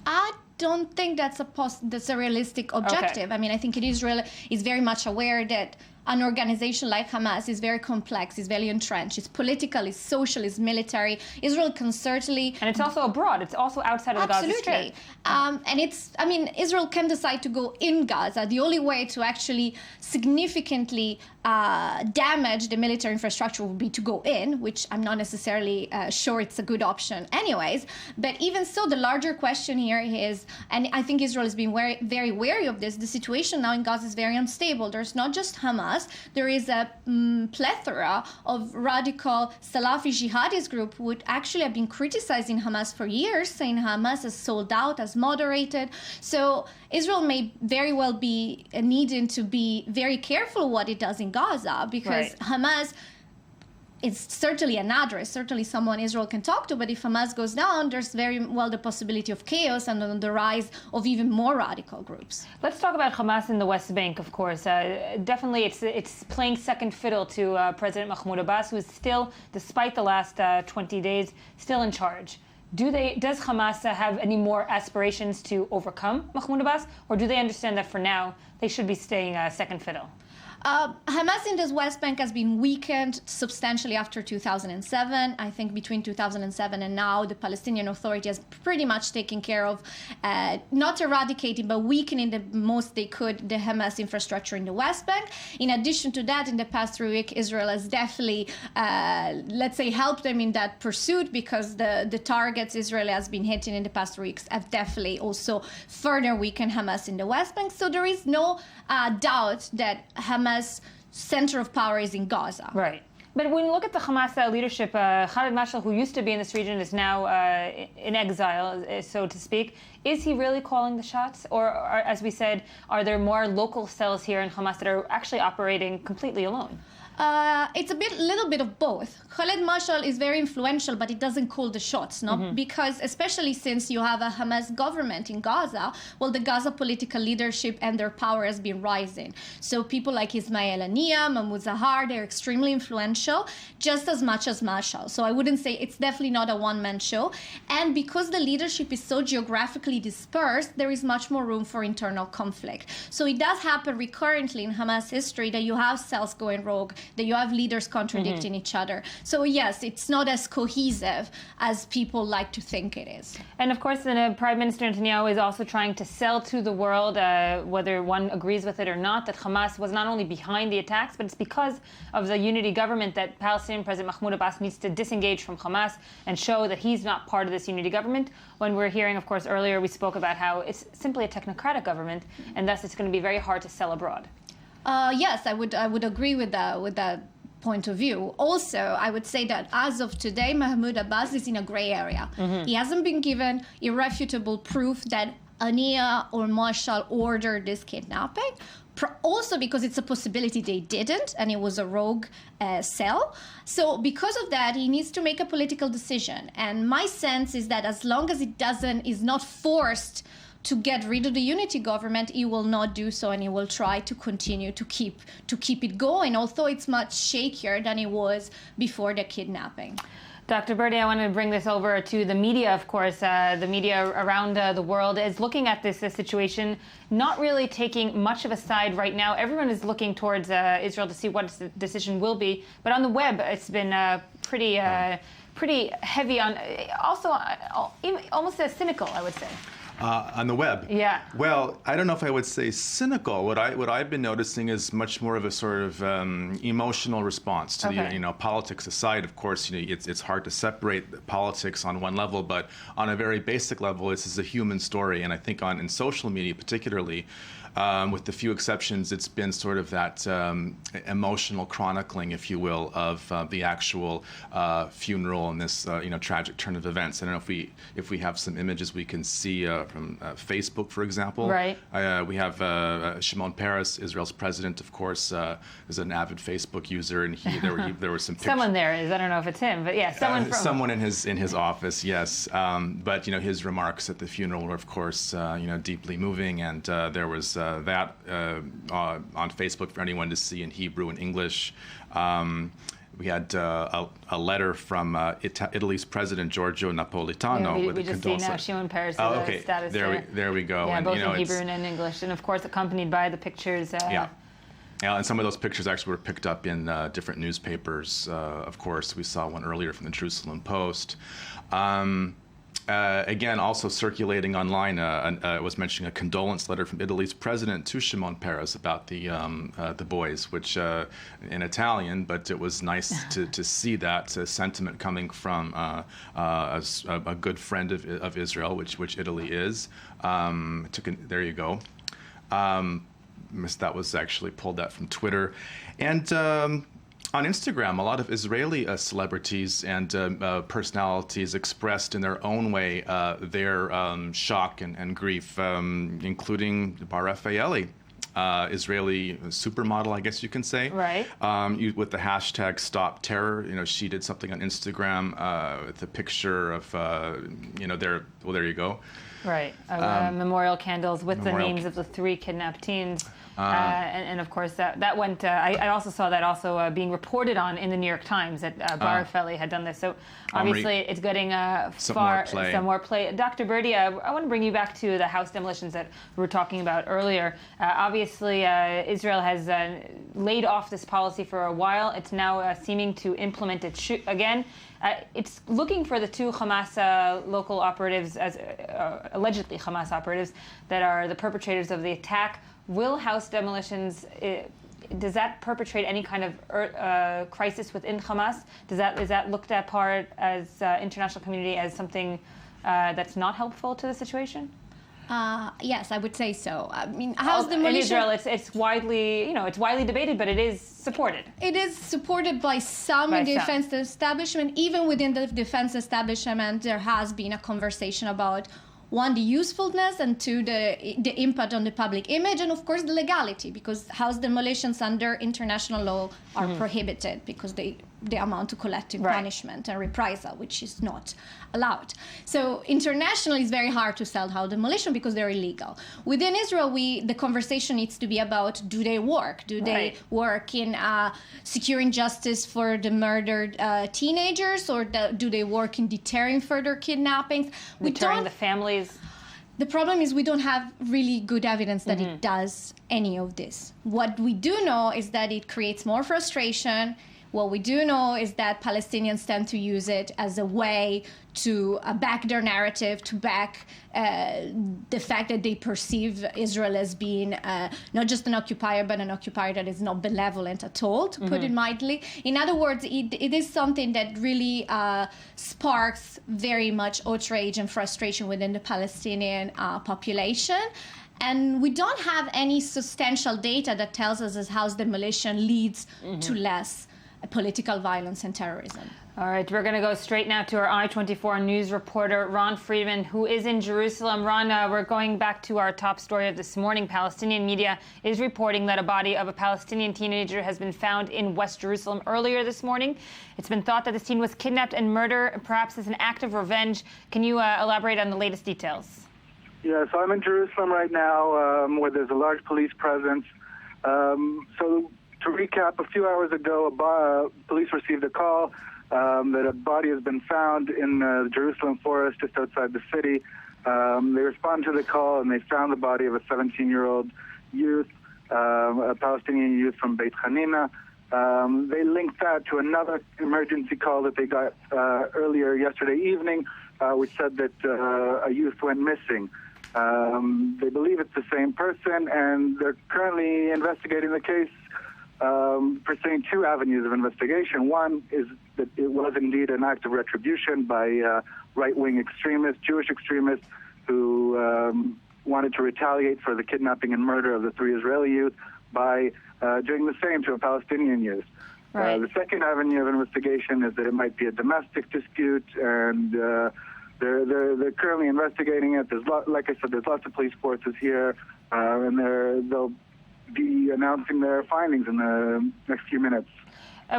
I don't think that's a realistic objective. Okay. I mean, I think Israel is very much aware that an organization like Hamas is very complex, is very entrenched, it's political, it's social, it's military. Israel can certainly... And it's also abroad, it's also outside of the Gaza Strip. And Israel can decide to go in Gaza. The only way to actually significantly damage the military infrastructure would be to go in, which I'm not necessarily sure it's a good option anyways. But even so, the larger question here is, and I think Israel has been very, very wary of this, the situation now in Gaza is very unstable. There's not just Hamas, there is a plethora of radical Salafi jihadist group who would actually have been criticizing Hamas for years, saying Hamas has sold out, has moderated. So Israel may very well be needing to be very careful what it does in Gaza, because Hamas is certainly an address, certainly someone Israel can talk to, but if Hamas goes down, there's very well the possibility of chaos and the rise of even more radical groups. Let's talk about Hamas in the West Bank, of course. Definitely it's playing second fiddle to President Mahmoud Abbas, who is still, despite the last 20 days, still in charge. Does Hamas have any more aspirations to overcome Mahmoud Abbas, or do they understand that for now they should be staying second fiddle? Hamas in the West Bank has been weakened substantially after 2007. I think between 2007 and now, the Palestinian Authority has pretty much taken care of not eradicating, but weakening the most they could the Hamas infrastructure in the West Bank. In addition to that, in the past 3 weeks, Israel has definitely, let's say, helped them in that pursuit, because the targets Israel has been hitting in the past 3 weeks have definitely also further weakened Hamas in the West Bank. So there is no doubt that Hamas' center of power is in Gaza. Right. But when you look at the Hamas leadership, Khalid Mashal, who used to be in this region, is now in exile, so to speak. Is he really calling the shots? Or as we said, are there more local cells here in Hamas that are actually operating completely alone? It's little bit of both. Khalid Mashal is very influential, but it doesn't call the shots, no? Mm-hmm. Because especially since you have a Hamas government in Gaza, well, the Gaza political leadership and their power has been rising. So people like Ismail Haniyeh, Mahmoud Zahar, they're extremely influential, just as much as Mashal. So I wouldn't say it's definitely not a one-man show. And because the leadership is so geographically dispersed, there is much more room for internal conflict. So it does happen recurrently in Hamas history that you have cells going rogue, that you have leaders contradicting each other. So yes, it's not as cohesive as people like to think it is. And of course, Prime Minister Netanyahu is also trying to sell to the world, whether one agrees with it or not, that Hamas was not only behind the attacks, but it's because of the unity government that Palestinian President Mahmoud Abbas needs to disengage from Hamas and show that he's not part of this unity government. When we're hearing, of course, earlier we spoke about how it's simply a technocratic government, and thus it's going to be very hard to sell abroad. Yes, I would agree with that point of view. Also, I would say that as of today, Mahmoud Abbas is in a gray area. Mm-hmm. He hasn't been given irrefutable proof that Haniyeh or Mashal ordered this kidnapping. Also because it's a possibility they didn't, and it was a rogue cell. So because of that, he needs to make a political decision. And my sense is that as long as is not forced to get rid of the unity government, he will not do so, and he will try to continue to keep it going, although it's much shakier than it was before the kidnapping. Dr. Birdie, I want to bring this over to the media, of course. The media around the world is looking at this situation, not really taking much of a side right now. Everyone is looking towards Israel to see what the decision will be. But on the web, it's been pretty heavy on, also almost cynical, I would say. on the web. Yeah. Well, I don't know if I would say cynical. What I've been noticing is much more of a sort of emotional response to the politics aside. Of course, it's hard to separate the politics on one level, but on a very basic level, this is a human story, and I think in social media particularly. With the few exceptions, it's been sort of that emotional chronicling, if you will, of the actual funeral and this tragic turn of events. I don't know if we have some images we can see from Facebook, for example. Right. We have Shimon Peres, Israel's president, of course, is an avid Facebook user, and there were some pictures. Someone there is. I don't know if it's him, but yeah, someone in his office, yes. But his remarks at the funeral were, of course, deeply moving, and there was. That on Facebook for anyone to see in Hebrew and English. We had a letter from Italy's President Giorgio Napolitano we with a just see now Shimon Peres' status there we go. Yeah, and, both in Hebrew and in English, and of course accompanied by the pictures. Yeah, and some of those pictures actually were picked up in different newspapers. Of course, we saw one earlier from the Jerusalem Post. Again, also circulating online, was mentioning a condolence letter from Italy's president to Shimon Peres about the boys, which in Italian, but it was nice to see that sentiment coming from a good friend of Israel, which Italy is. There you go. That was actually pulled that from Twitter, and. On Instagram, a lot of Israeli celebrities and personalities expressed in their own way their shock and grief, including Bar Raffaeli, Israeli supermodel, I guess you can say. Right. With the hashtag Stop Terror, she did something on Instagram with a picture of, there you go. Right. Memorial candles with the names of the 3 kidnapped teens. And of course, that went. I also saw that being reported on in the New York Times that Bar Raffaeli had done this. So obviously, it's getting some more play. Dr. Birdie, I want to bring you back to the house demolitions that we were talking about earlier. Obviously, Israel has laid off this policy for a while. It's now seeming to implement it again. It's looking for the 2 Hamas local operatives, as allegedly Hamas operatives, that are the perpetrators of the attack. Will house demolitions, does that perpetrate any kind of crisis within Hamas? Is that looked at part as international community as something that's not helpful to the situation? Yes, I would say so. I mean, house demolition. In Israel, it's widely, it's widely debated, but it is supported. It is supported by some in the defense establishment. Even within the defense establishment, there has been a conversation about, 1, the usefulness, and 2, the impact on the public image, and of course the legality, because house demolitions under international law are prohibited because they amount to collective punishment and reprisal, which is not allowed. So internationally, it's very hard to sell house demolition because they're illegal. Within Israel, the conversation needs to be about, do they work? Do they work in securing justice for the murdered teenagers, or do they work in deterring further kidnappings? Deterring the families? The problem is we don't have really good evidence that it does any of this. What we do know is that it creates more frustration. What we do know is that Palestinians tend to use it as a way to back their narrative, to back the fact that they perceive Israel as being not just an occupier, but an occupier that is not benevolent at all, to put it mildly. In other words, it is something that really sparks very much outrage and frustration within the Palestinian population. And we don't have any substantial data that tells us that house demolition leads to less political violence and terrorism. All right, we're going to go straight now to our I-24 news reporter, Ron Friedman, who is in Jerusalem. Ron, we're going back to our top story of this morning. Palestinian media is reporting that a body of a Palestinian teenager has been found in West Jerusalem earlier this morning. It's been thought that this teen was kidnapped and murdered, perhaps as an act of revenge. Can you elaborate on the latest details? Yeah, so I'm in Jerusalem right now, where there's a large police presence. So to recap, a few hours ago, police received a call that a body has been found in the Jerusalem forest just outside the city. They responded to the call, and they found the body of a 17-year-old youth, a Palestinian youth from Beit Hanina. They linked that to another emergency call that they got earlier yesterday evening, which said that a youth went missing. They believe it's the same person, and they're currently investigating the case, pursuing two avenues of investigation. One is that it was indeed an act of retribution by right-wing extremists, Jewish extremists, who wanted to retaliate for the kidnapping and murder of the 3 Israeli youth by doing the same to a Palestinian youth. Right. The second avenue of investigation is that it might be a domestic dispute, and they're currently investigating it. Like I said, there's lots of police forces here, and they'll be announcing their findings in the next few minutes.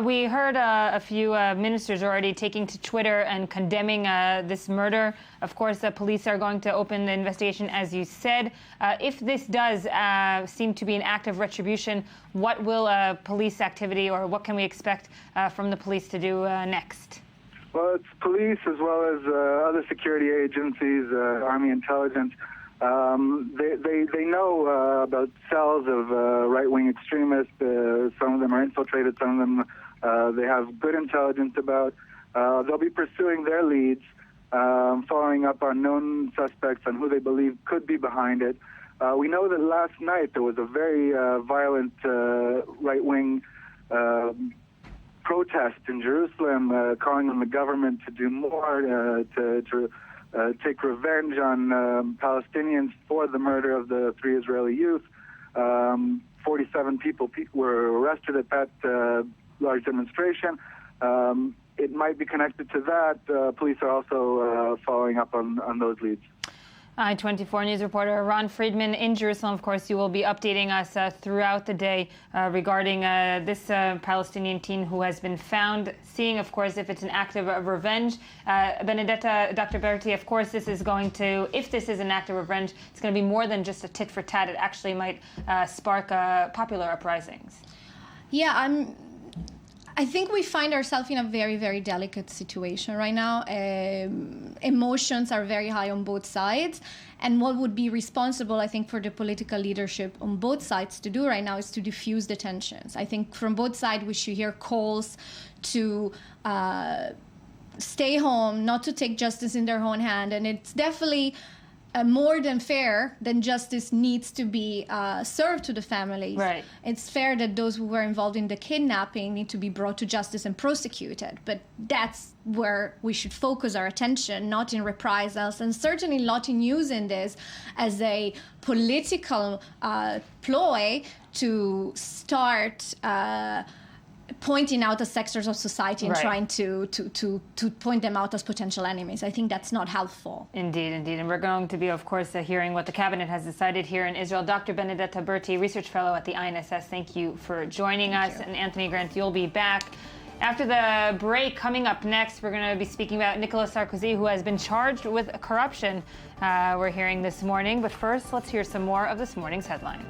We heard a few ministers already taking to Twitter and condemning this murder. Of course, the police are going to open the investigation, as you said. If this does seem to be an act of retribution, what will police activity, or what can we expect from the police to do next? Well, it's police as well as other security agencies, Army intelligence. They know about cells of right-wing extremists. Some of them are infiltrated. Some of them they have good intelligence about. They'll be pursuing their leads, following up on known suspects and who they believe could be behind it. We know that last night there was a very violent right-wing protest in Jerusalem, calling on the government to do more to take revenge on Palestinians for the murder of the 3 Israeli youth. 47 people were arrested at that large demonstration. It might be connected to that. Police are also following up on those leads. I-24 News reporter Ron Friedman in Jerusalem. Of course, you will be updating us throughout the day regarding this Palestinian teen who has been found, seeing, of course, if it's an act of revenge. Benedetta, Dr. Berti, of course, this is going to, if this is an act of revenge, it's going to be more than just a tit for tat. It actually might spark popular uprisings. Yeah, I think we find ourselves in a very, very delicate situation right now. Emotions are very high on both sides. And what would be responsible, I think, for the political leadership on both sides to do right now is to diffuse the tensions. I think from both sides we should hear calls to stay home, not to take justice in their own hand. And it's definitely more than fair than justice needs to be served to the families. Right. It's fair that those who were involved in the kidnapping need to be brought to justice and prosecuted. But that's where we should focus our attention, not in reprisals, and certainly not in using this as a political ploy to start pointing out the sectors of society and trying to point them out as potential enemies. I think that's not helpful. Indeed, indeed. And we're going to be, of course, hearing what the cabinet has decided here in Israel. Dr. Benedetta Berti, research fellow at the INSS, thank you for joining us. And Anthony Grant, you'll be back. After the break, coming up next, we're going to be speaking about Nicolas Sarkozy, who has been charged with corruption. We're hearing this morning. But first, let's hear some more of this morning's headlines.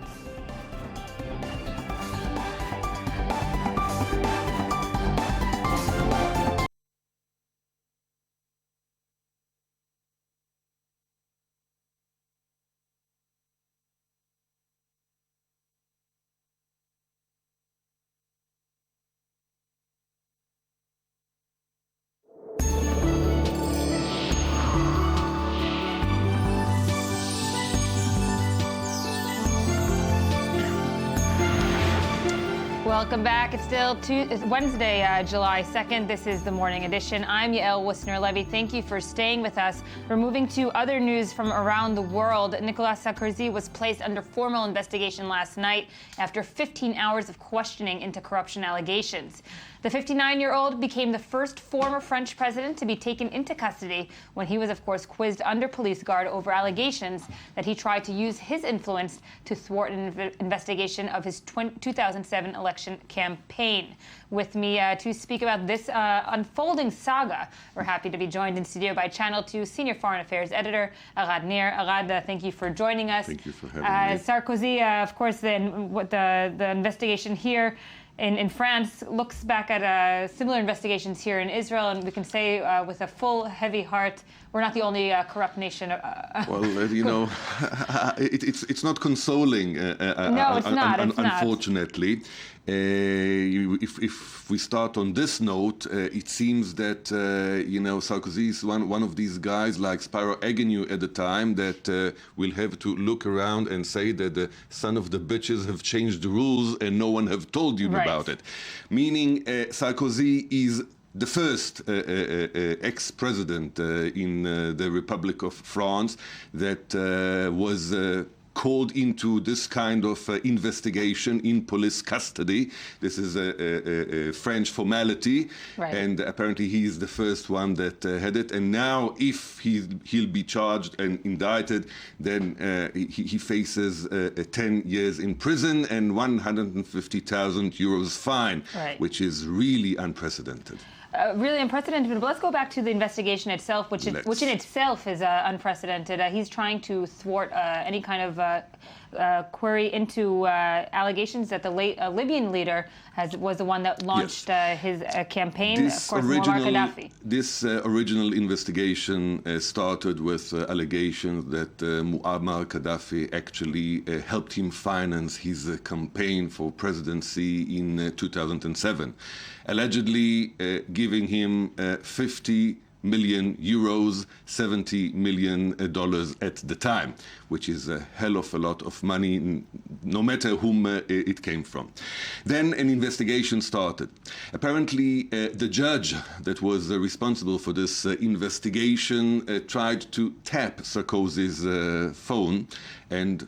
Welcome back. It's still Wednesday, July 2nd. This is the Morning Edition. I'm Yael Wisner-Levy. Thank you for staying with us. We're moving to other news from around the world. Nicolas Sarkozy was placed under formal investigation last night after 15 hours of questioning into corruption allegations. The 59-year-old became the first former French president to be taken into custody when he was, of course, quizzed under police guard over allegations that he tried to use his influence to thwart an investigation of his 2007 election campaign. With me to speak about this unfolding saga, we're happy to be joined in studio by Channel 2 Senior Foreign Affairs Editor Arad Nir. Arad, thank you for joining us. Thank you for having me. Sarkozy, of course, the investigation here in France looks back at similar investigations here in Israel, and we can say with a full, heavy heart, we're not the only corrupt nation. Well, it's not consoling. No, it's not. Unfortunately. If we start on this note, it seems that Sarkozy is one of these guys like Spiro Agnew at the time that will have to look around and say that the son of the bitches have changed the rules and no one have told you about it. Meaning Sarkozy is the first ex-president in the Republic of France that was called into this kind of investigation in police custody. This is a French formality, and apparently he is the first one that had it. And now, if he'll be charged and indicted, then he faces 10 years in prison and 150,000 euros fine, which is really unprecedented. Really unprecedented, but let's go back to the investigation itself, which in itself is unprecedented. He's trying to thwart any kind of query into allegations that the late Libyan leader was the one that launched his campaign, of course, Muammar Gaddafi. This original investigation started with allegations that Muammar Gaddafi actually helped him finance his campaign for presidency in 2007, allegedly giving him 50 million euros, $70 million at the time, which is a hell of a lot of money, no matter whom it came from. Then an investigation started. Apparently, the judge that was responsible for this investigation tried to tap Sarkozy's phone, and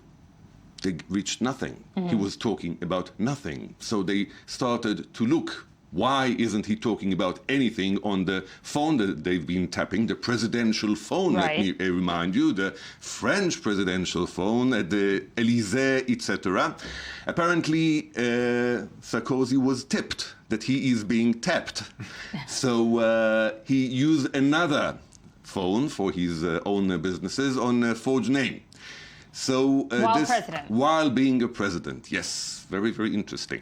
they reached nothing. He was talking about nothing. So they started to look. Why isn't he talking about anything on the phone that they've been tapping, the presidential phone, let me remind you, the French presidential phone at the Élysée, etc. Apparently, Sarkozy was tipped that he is being tapped. So he used another phone for his own businesses on a forged name. So while being a president, yes, very, very interesting.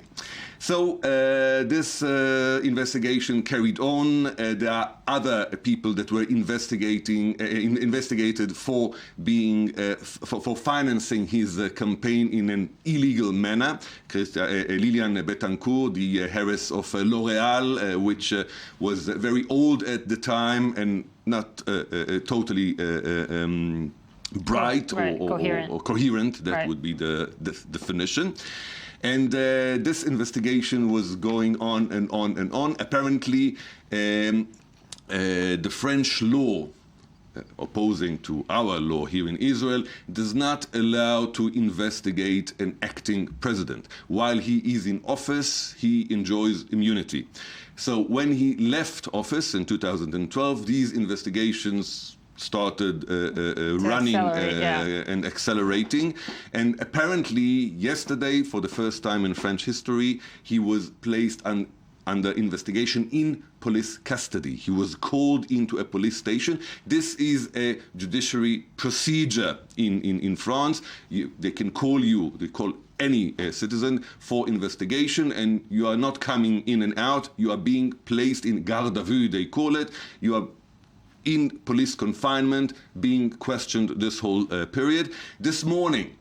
So this investigation carried on. There are other people that were investigated for being for financing his campaign in an illegal manner. Liliane Bettencourt, the heiress of L'Oréal, which was very old at the time and not totally bright or coherent. That would be the definition. And this investigation was going on and on and on. Apparently, the French law, opposing to our law here in Israel, does not allow to investigate an acting president. While he is in office, he enjoys immunity. So when he left office in 2012, these investigations started running and accelerating. And apparently yesterday, for the first time in French history, he was placed under investigation in police custody. He was called into a police station. This is a judiciary procedure in France. They can call you, they call any citizen for investigation, and you are not coming in and out. You are being placed in garde à vue, they call it. You are in police confinement, being questioned this whole period. This morning,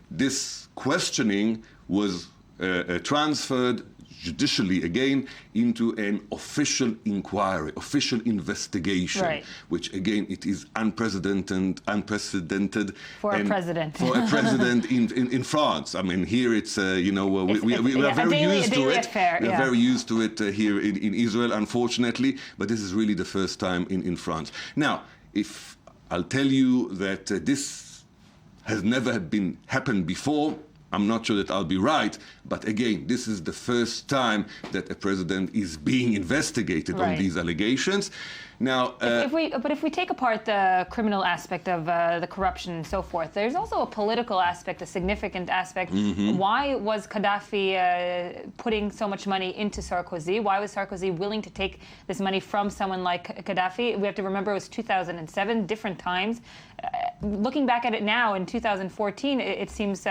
this questioning was transferred judicially again into an official inquiry, official investigation, which again, it is unprecedented for a president. For a president in France. I mean, here it's we are very used to it. We are very used to it here in Israel, unfortunately. But this is really the first time in France. Now, if I'll tell you that this has never happened before, I'm not sure that I'll be right, but again, this is the first time that a president is being investigated on these allegations. Now, if we take apart the criminal aspect of the corruption and so forth, there's also a political aspect, a significant aspect. Why was Gaddafi putting so much money into Sarkozy? Why was Sarkozy willing to take this money from someone like Gaddafi? We have to remember it was 2007, different times. Looking back at it now in 2014, it seems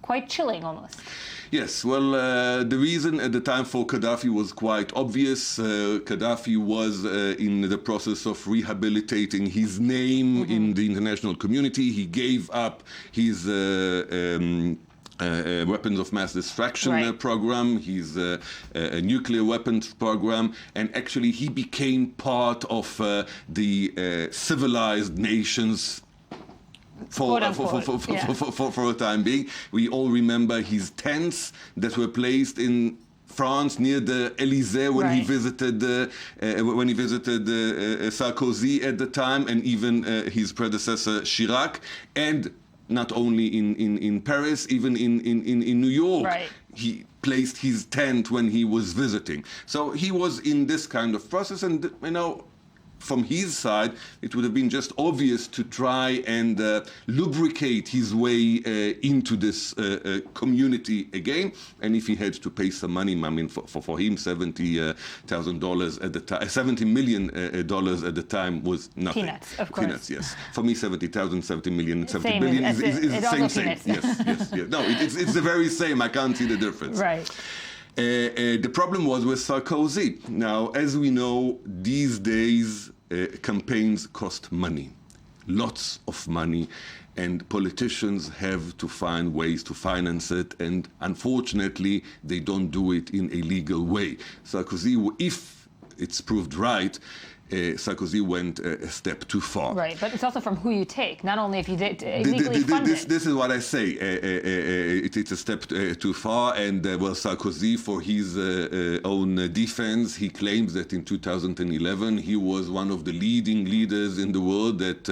quite chilling almost. Yes, well, the reason at the time for Gaddafi was quite obvious. Gaddafi was in the process of rehabilitating his name in the international community. He gave up his weapons of mass destruction program, his nuclear weapons program, and actually he became part of the civilized nations for a time being. We all remember his tents that were placed in France near the Elysee when he visited Sarkozy at the time, and even his predecessor Chirac, and not only in Paris, even in New York. He placed his tent when he was visiting. So he was in this kind of process, and from his side, it would have been just obvious to try and lubricate his way into this community again. And if he had to pay some money, I mean, for him, $70,000 at the time, $70 million at the time was nothing. Peanuts, of course. Peanuts, yes. For me, 70,000, 70 million, 70 billion is the same. Yes. No, it's the very same. I can't see the difference. Right. The problem was with Sarkozy. Now, as we know, these days campaigns cost money, lots of money, and politicians have to find ways to finance it, and unfortunately, they don't do it in a legal way. Sarkozy, if it's proved right, Sarkozy went a step too far. Right, but it's also from who you take, not only if you illegally fund it. This is what I say. It's a step too far, and well, Sarkozy, for his own defense, he claims that in 2011 he was one of the leading leaders in the world that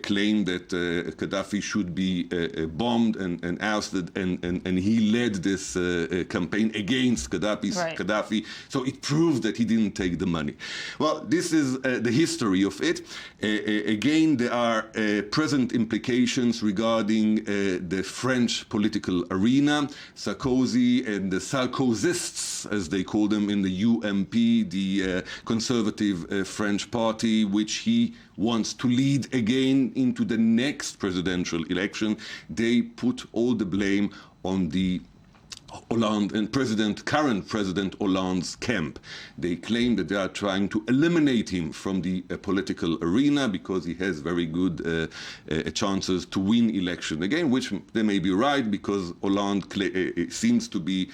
claimed that Gaddafi should be bombed and ousted, and he led this campaign against Gaddafi. So it proves that he didn't take the money. Well, this is the history of it. Again, there are present implications regarding the French political arena. Sarkozy and the Sarkozists, as they call them in the UMP, the conservative French party, which he wants to lead again into the next presidential election, they put all the blame on the Hollande and current President Hollande's camp. They claim that they are trying to eliminate him from the political arena because he has very good chances to win election again, which they may be right because Hollande seems to be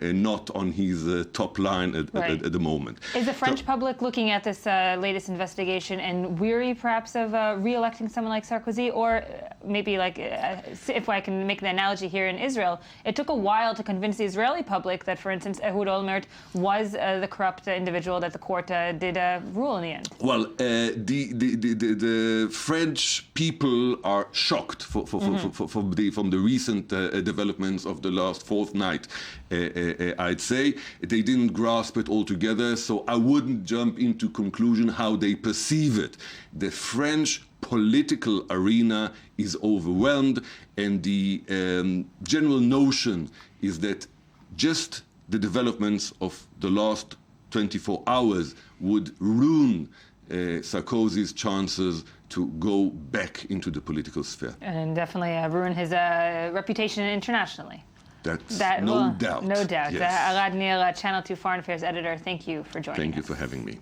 not on his top line at the moment. Is the French public looking at this latest investigation and weary perhaps of re-electing someone like Sarkozy? Or maybe like, if I can make the analogy here in Israel, it took a while to convince the Israeli public that, for instance, Ehud Olmert was the corrupt individual that the court did rule in the end. Well, the French people are shocked from the recent developments of the last fortnight. I'd say they didn't grasp it altogether, so I wouldn't jump into conclusion how they perceive it. The French political arena is overwhelmed, and the general notion is that just the developments of the last 24 hours would ruin Sarkozy's chances to go back into the political sphere. And definitely ruin his reputation internationally. That's no doubt. No doubt. Yes. Arad Nir, Channel 2 Foreign Affairs editor, thank you for joining us. Thank you for having me.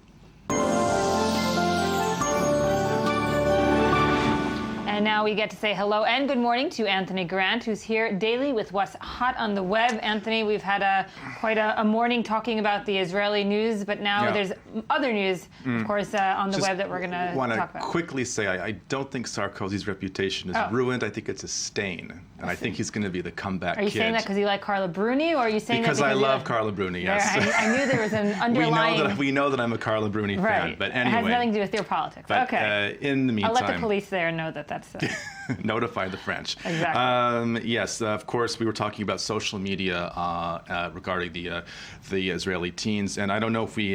And now we get to say hello and good morning to Anthony Grant, who's here daily with what's hot on the web. Anthony, we've had quite a morning talking about the Israeli news, but now there's other news, of course, on the web that we're going to talk about. I want to quickly say I don't think Sarkozy's reputation is ruined. I think it's a stain, and I think he's going to be the comeback kid. Are you saying that because you like Carla Bruni, or are you saying because that because I love Carla Bruni, yes. I knew there was an underlying... we know that I'm a Carla Bruni fan, but anyway. It has nothing to do with your politics. But, okay. In the meantime... I'll let the police there know that that's... Notify the French. Exactly. Yes, of course, we were talking about social media regarding the Israeli teens, and I don't know if we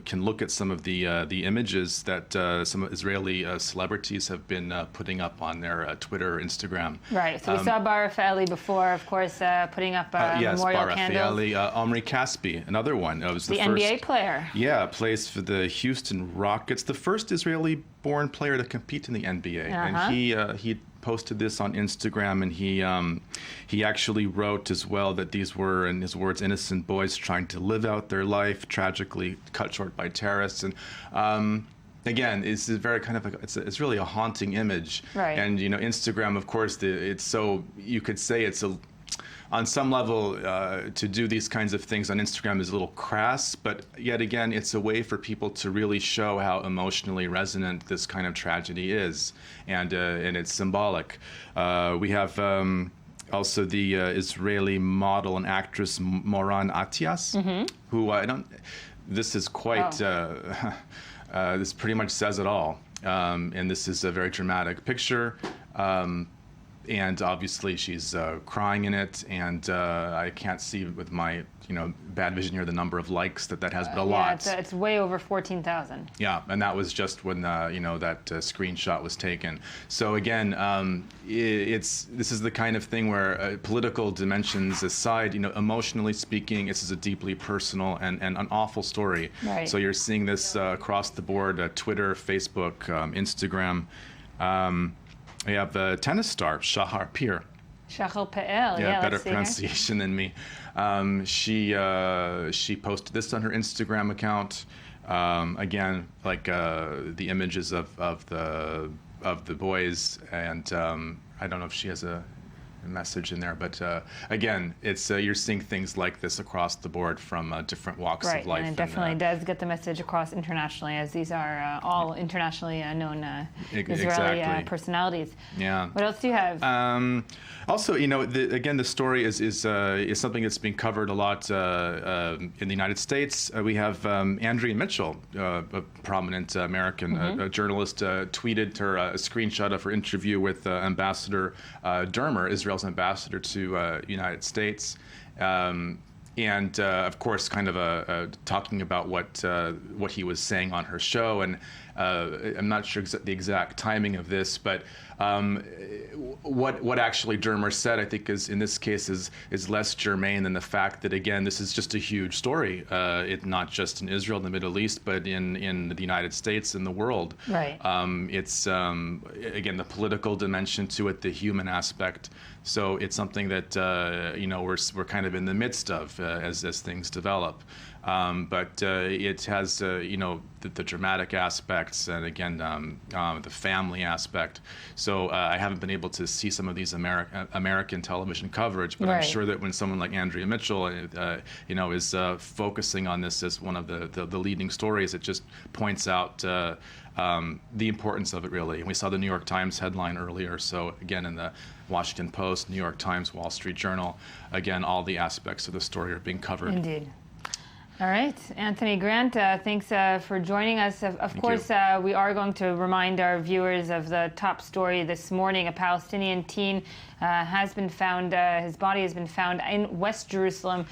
can look at some of the images that some Israeli celebrities have been putting up on their Twitter, Instagram. Right. So we saw Bar Rafaeli before, of course, putting up memorial candles. Yes, Bar Rafaeli, Omri Caspi, another one. It was the first NBA player. Yeah, plays for the Houston Rockets, the first Israeli-born player to compete in the NBA, and he posted this on Instagram, and he actually wrote as well that these were, in his words, innocent boys trying to live out their life, tragically cut short by terrorists. And again, it's very kind of it's really a haunting image. Right. And Instagram, of course, it's so, you could say it's on some level, to do these kinds of things on Instagram is a little crass, but yet again, it's a way for people to really show how emotionally resonant this kind of tragedy is, and it's symbolic. We have also the Israeli model and actress Moran Atias, who this is quite, this pretty much says it all, and this is a very dramatic picture. And obviously she's crying in it, and I can't see with my bad vision here the number of likes that has, but a lot. It's way over 14,000. Yeah, and that was just when that screenshot was taken. So again, this is the kind of thing where political dimensions aside, emotionally speaking, this is a deeply personal and an awful story. Right. So you're seeing this across the board: Twitter, Facebook, Instagram. We have the tennis star, Shahar Peer. Shachar Pe'el, Better pronunciation than me. She posted this on her Instagram account. Again, like the images of the boys, and I don't know if she has a message in there, but again, it's you're seeing things like this across the board from different walks of life. And it definitely does get the message across internationally, as these are all internationally known Israeli personalities. Yeah. What else do you have? Also, again, the story is something that's being covered a lot in the United States. We have Andrea Mitchell, a prominent American a journalist, tweeted her a screenshot of her interview with Ambassador Dermer, Israel's ambassador to United States. And of course, kind of talking about what he was saying on her show, and I'm not sure the exact timing of this, but what actually Dermer said, I think, is in this case is less germane than the fact that, again, this is just a huge story. Not just in Israel, the Middle East, but in the United States and the world. Right. It's again, the political dimension to it, the human aspect. So it's something that we're kind of in the midst of as things develop. But it has the dramatic aspects, and again the family aspect. So I haven't been able to see some of these American television coverage, but I'm sure that when someone like Andrea Mitchell is focusing on this as one of the leading stories, it just points out the importance of it, really. And we saw the New York Times headline earlier. So again, in the Washington Post, New York Times, Wall Street Journal, again, all the aspects of the story are being covered. Indeed. All right, Anthony Grant, thanks for joining us. Of course, we are going to remind our viewers of the top story this morning. A Palestinian teen has been found, his body has been found in West Jerusalem.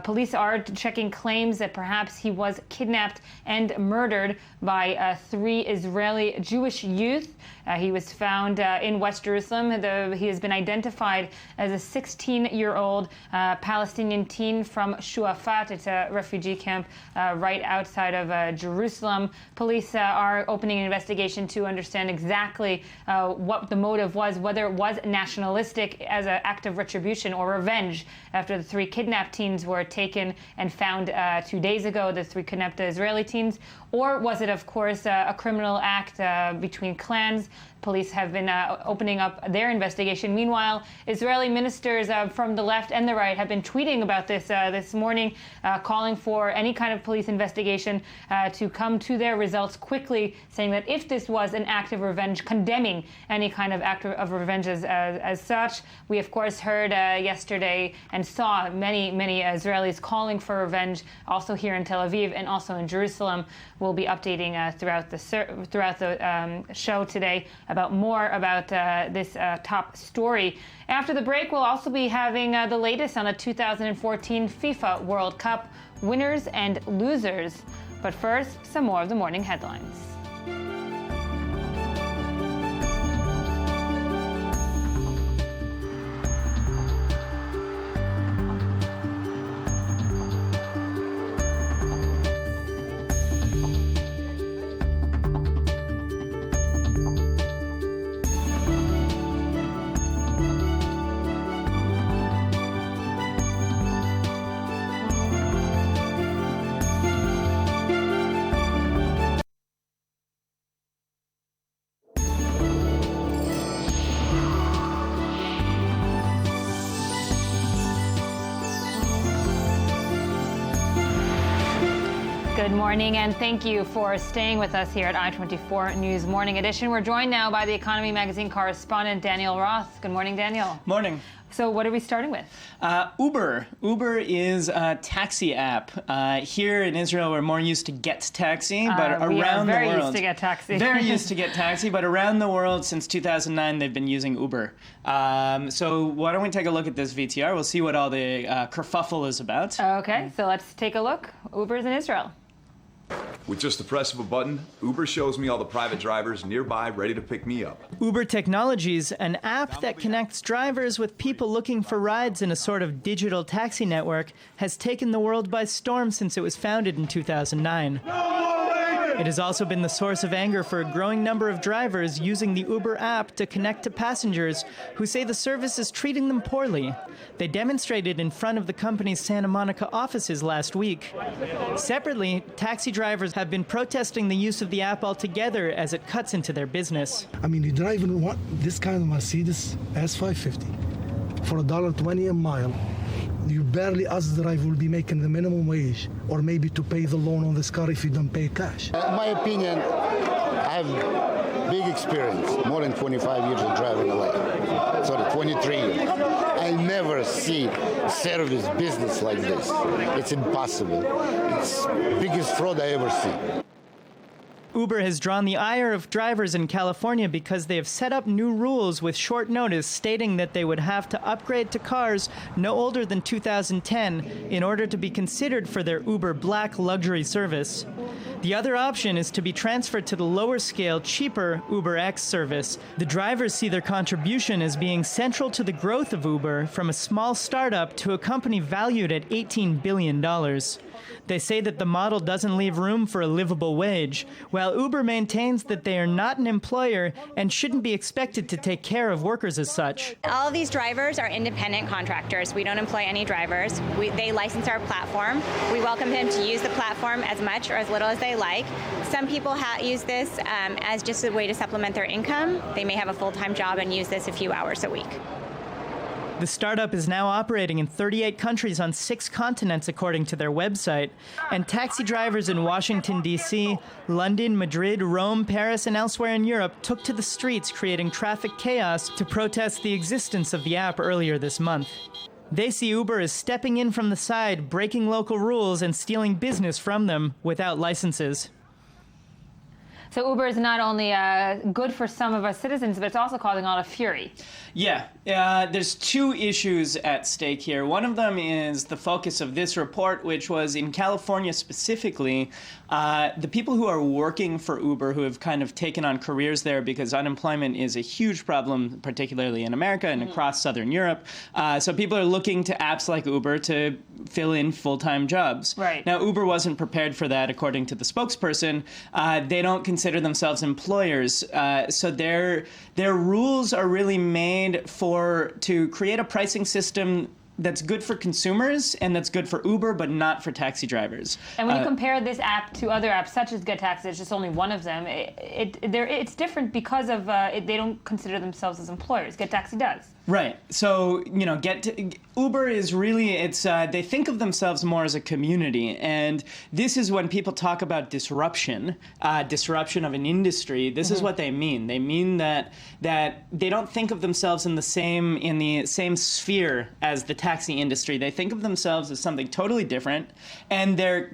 Police are checking claims that perhaps he was kidnapped and murdered by 3 Israeli Jewish youth. He was found in West Jerusalem. He has been identified as a 16-year-old Palestinian teen from Shuafat. It's a refugee camp right outside of Jerusalem. Police are opening an investigation to understand exactly what the motive was, whether it was nationalistic as an act of retribution or revenge after the 3 kidnapped teens were taken and found 2 days ago, the 3 kidnapped Israeli teens, or was it, of course, a criminal act between clans? Police have been opening up their investigation. Meanwhile, Israeli ministers from the left and the right have been tweeting about this this morning, calling for any kind of police investigation to come to their results quickly, saying that if this was an act of revenge, condemning any kind of act of revenge as such. We, of course, heard yesterday and saw many Israelis calling for revenge, also here in Tel Aviv and also in Jerusalem. We'll be updating throughout the show today about more about this top story. After the break, we'll also be having the latest on the 2014 FIFA World Cup winners and losers. But first, some more of the morning headlines. Good morning, and thank you for staying with us here at I-24 News Morning Edition. We're joined now by the Economy Magazine correspondent Daniel Roth. Good morning, Daniel. Morning. So what are we starting with? Uber. Uber is a taxi app. Here in Israel, we're more used to Get Taxi, but around the world... We are very used to Get Taxi. Very used to Get Taxi, but around the world since 2009, they've been using Uber. So why don't we take a look at this VTR? We'll see what all the kerfuffle is about. Okay, so let's take a look. Uber's in Israel. With just the press of a button, Uber shows me all the private drivers nearby ready to pick me up. Uber Technologies, an app that connects drivers with people looking for rides in a sort of digital taxi network, has taken the world by storm since it was founded in 2009. It has also been the source of anger for a growing number of drivers using the Uber app to connect to passengers who say the service is treating them poorly. They demonstrated in front of the company's Santa Monica offices last week. Separately, taxi drivers have been protesting the use of the app altogether as it cuts into their business. I mean, you drive in this kind of Mercedes S550 for $1.20 a mile. You barely, as the driver, will be making the minimum wage, or maybe to pay the loan on this car if you don't pay cash. In my opinion, I have big experience, more than 25 years of driving a life. Sorry, 23 years. I never see service business like this. It's impossible. It's the biggest fraud I ever see. Uber has drawn the ire of drivers in California because they have set up new rules with short notice stating that they would have to upgrade to cars no older than 2010 in order to be considered for their Uber Black luxury service. The other option is to be transferred to the lower scale, cheaper Uber X service. The drivers see their contribution as being central to the growth of Uber from a small startup to a company valued at $18 billion. They say that the model doesn't leave room for a livable wage, while Uber maintains that they are not an employer and shouldn't be expected to take care of workers as such. All of these drivers are independent contractors. We don't employ any drivers. They license our platform. We welcome them to use the platform as much or as little as they like. Some people use this as just a way to supplement their income. They may have a full-time job and use this a few hours a week. The startup is now operating in 38 countries on 6 continents, according to their website. And taxi drivers in Washington, D.C., London, Madrid, Rome, Paris, and elsewhere in Europe took to the streets, creating traffic chaos to protest the existence of the app earlier this month. They see Uber as stepping in from the side, breaking local rules, and stealing business from them without licenses. So Uber is not only good for some of us citizens, but it's also causing a lot of fury. Yeah, there's 2 issues at stake here. One of them is the focus of this report, which was in California specifically, the people who are working for Uber, who have kind of taken on careers there because unemployment is a huge problem, particularly in America and across Southern Europe. So people are looking to apps like Uber to fill in full-time jobs. Right. Now, Uber wasn't prepared for that, according to the spokesperson. They don't consider themselves employers, so their rules are really made to create a pricing system that's good for consumers and that's good for Uber, but not for taxi drivers. And when you compare this app to other apps, such as Get Taxi, it's just only one of them. It's different because of they don't consider themselves as employers. Get Taxi does. Right. So, you know, Uber is really, they think of themselves more as a community. And this is when people talk about disruption of an industry, this is what they mean. They mean that they don't think of themselves in the same sphere as the taxi industry. They think of themselves as something totally different. And they're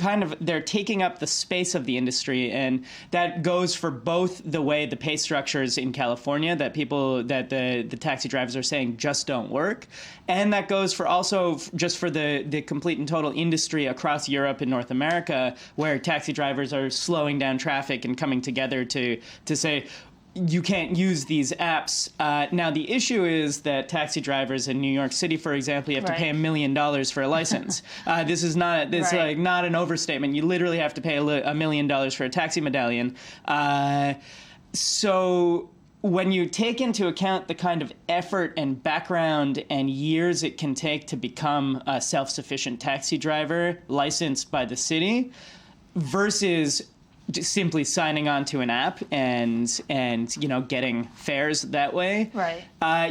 taking up the space of the industry. And that goes for both the way the pay structures in California that the taxi drivers are saying just don't work. And that goes for also just for the complete and total industry across Europe and North America, where taxi drivers are slowing down traffic and coming together to say, you can't use these apps. Now, the issue is that taxi drivers in New York City, for example, you have to pay $1 million for a license. This is not an overstatement. You literally have to pay $1 million for a taxi medallion. So when you take into account the kind of effort and background and years it can take to become a self-sufficient taxi driver licensed by the city versus simply signing on to an app and getting fares that way. Right.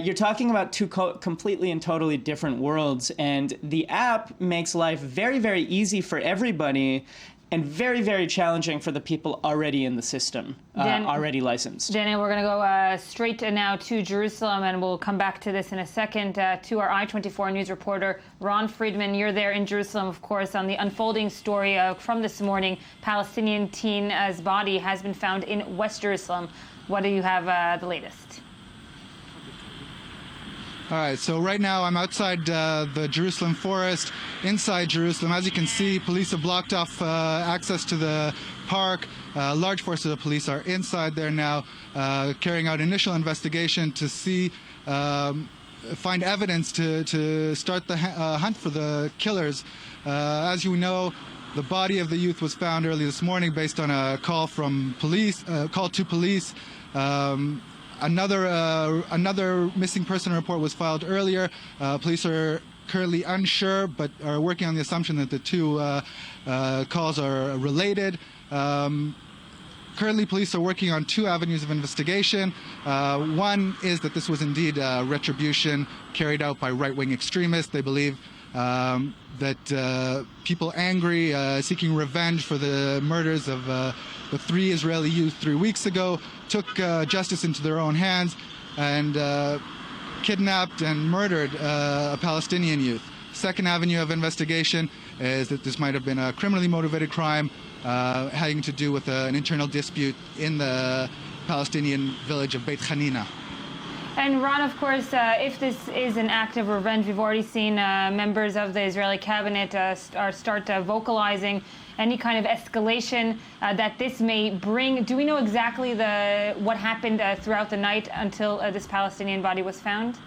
You're talking about 2 completely and totally different worlds, and the app makes life very, very easy for everybody. and very, very challenging for the people already in the system, already licensed. Daniel, we're going to go straight now to Jerusalem, and we'll come back to this in a second, to our I-24 News reporter, Ron Friedman. You're there in Jerusalem, of course, on the unfolding story from this morning. Palestinian teen's body has been found in West Jerusalem. What do you have the latest? All right, so right now I'm outside the Jerusalem forest, inside Jerusalem. As you can see, police have blocked off access to the park. Large forces of the police are inside there now, carrying out initial investigation to see, find evidence to start the hunt for the killers. As you know, the body of the youth was found early this morning based on a call from police, call to police. Another missing person report was filed earlier. Police are currently unsure, but are working on the assumption that the two calls are related. Currently, police are working on two avenues of investigation. One is that this was indeed retribution carried out by right-wing extremists. They believe that people angry, seeking revenge for the murders of the three Israeli youth 3 weeks ago, took justice into their own hands and kidnapped and murdered a Palestinian youth. Second avenue of investigation is that this might have been a criminally motivated crime having to do with an internal dispute in the Palestinian village of Beit Hanina. And Ron, of course, if this is an act of revenge, we've already seen members of the Israeli cabinet start vocalizing any kind of escalation that this may bring. Do we know exactly what happened throughout the night until this Palestinian body was found?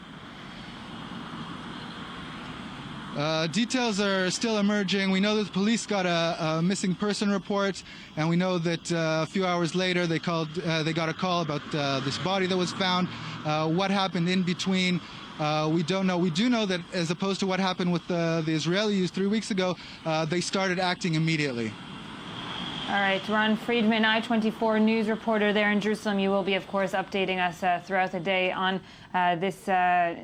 Details are still emerging. We know that the police got a missing person report, and we know that a few hours later they got a call about this body that was found. What happened in between, we don't know. We do know that as opposed to what happened with the Israelis 3 weeks ago, they started acting immediately. All right, Ron Friedman, I-24 News reporter there in Jerusalem. You will be, of course, updating us throughout the day on this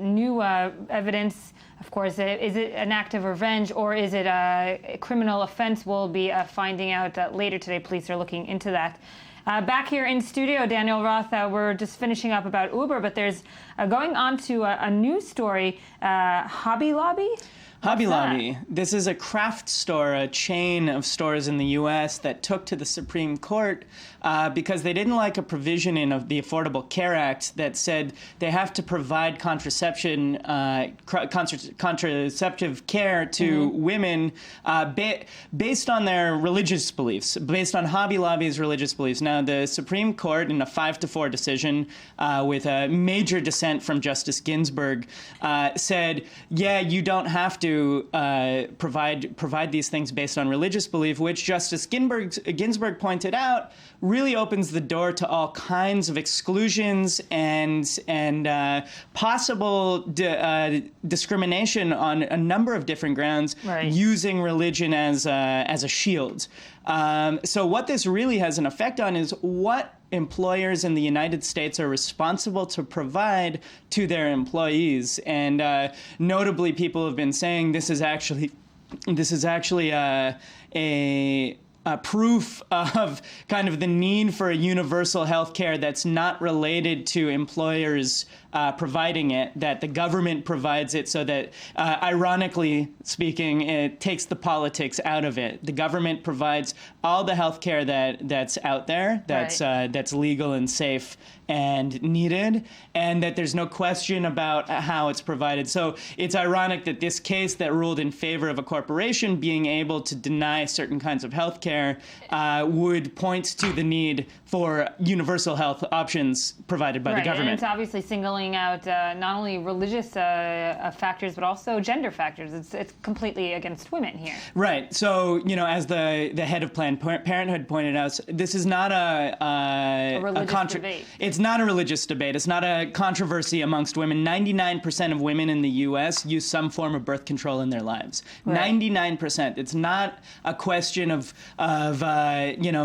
new evidence. Of course, is it an act of revenge or is it a criminal offense? We'll be finding out later today. Police are looking into that. Back here in studio, Daniel Roth, we're just finishing up about Uber, but there's going on to a news story, Hobby Lobby? Hobby Lobby. This is a craft store, a chain of stores in the U.S. that took to the Supreme Court because they didn't like a provision in the Affordable Care Act that said they have to provide contraceptive care to women based on their religious beliefs, based on Hobby Lobby's religious beliefs. Now, the Supreme Court, in a 5-4 decision with a major dissent from Justice Ginsburg, said, yeah, you don't have to provide these things based on religious belief, which Justice Ginsburg pointed out really opens the door to all kinds of exclusions and possible discrimination on a number of different grounds, using religion as a shield. So what this really has an effect on is what employers in the United States are responsible to provide to their employees. And notably, people have been saying this is actually a proof of kind of the need for a universal health care that's not related to employers providing it, that the government provides it so that, ironically speaking, it takes the politics out of it. The government provides all the health care that's out there, that's legal and safe and needed, and that there's no question about how it's provided. So it's ironic that this case that ruled in favor of a corporation being able to deny certain kinds of health care would point to the need for universal health options provided by the government. And it's obviously singling out not only religious factors, but also gender factors. It's completely against women here. Right. So, as the head of Planned Parenthood pointed out, this is not a religious debate. It's not a religious debate. It's not a controversy amongst women. 99% of women in the U.S. use some form of birth control in their lives. 99%. It's not a question of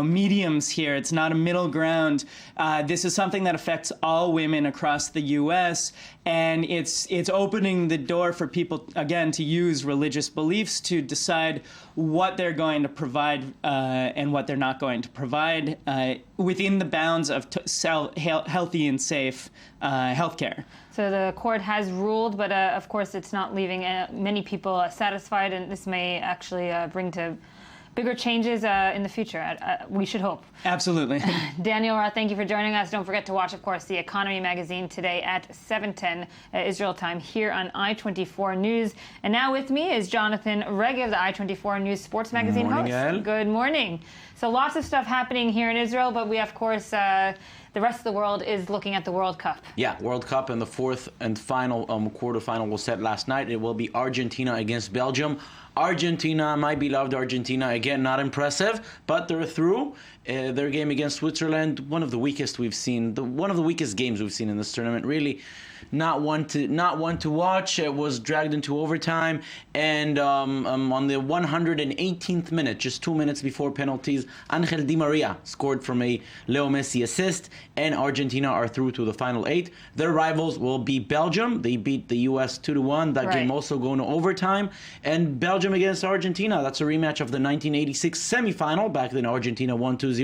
mediums here. It's not a middle ground. This is something that affects all women across the U.S., and it's opening the door for people, again, to use religious beliefs to decide what they're going to provide and what they're not going to provide within the bounds of healthy and safe healthcare. So the court has ruled, but of course it's not leaving many people satisfied, and this may actually bring to bigger changes in the future. We should hope. Absolutely. Daniel Roth, thank you for joining us. Don't forget to watch, of course, the Economy magazine today at 7:10 Israel time here on I-24 News. And now with me is Jonathan Regev, the I-24 News Sports Magazine Morning, host. Yael. Good morning. So lots of stuff happening here in Israel, but we, of course, the rest of the world is looking at the World Cup. Yeah, World Cup, and the fourth and final quarterfinal was set last night. It will be Argentina against Belgium. Argentina, my beloved Argentina, again, not impressive, but they're through. Their game against Switzerland, one of the weakest we've seen, one of the weakest games we've seen in this tournament. Really, not one to watch. It was dragged into overtime, and on the 118th minute, just 2 minutes before penalties, Angel Di Maria scored from a Leo Messi assist, and Argentina are through to the final 8. Their rivals will be Belgium. They beat the U.S. 2-1. That game also going to overtime, and Belgium against Argentina. That's a rematch of the 1986 semifinal. Back then, Argentina won 2-0.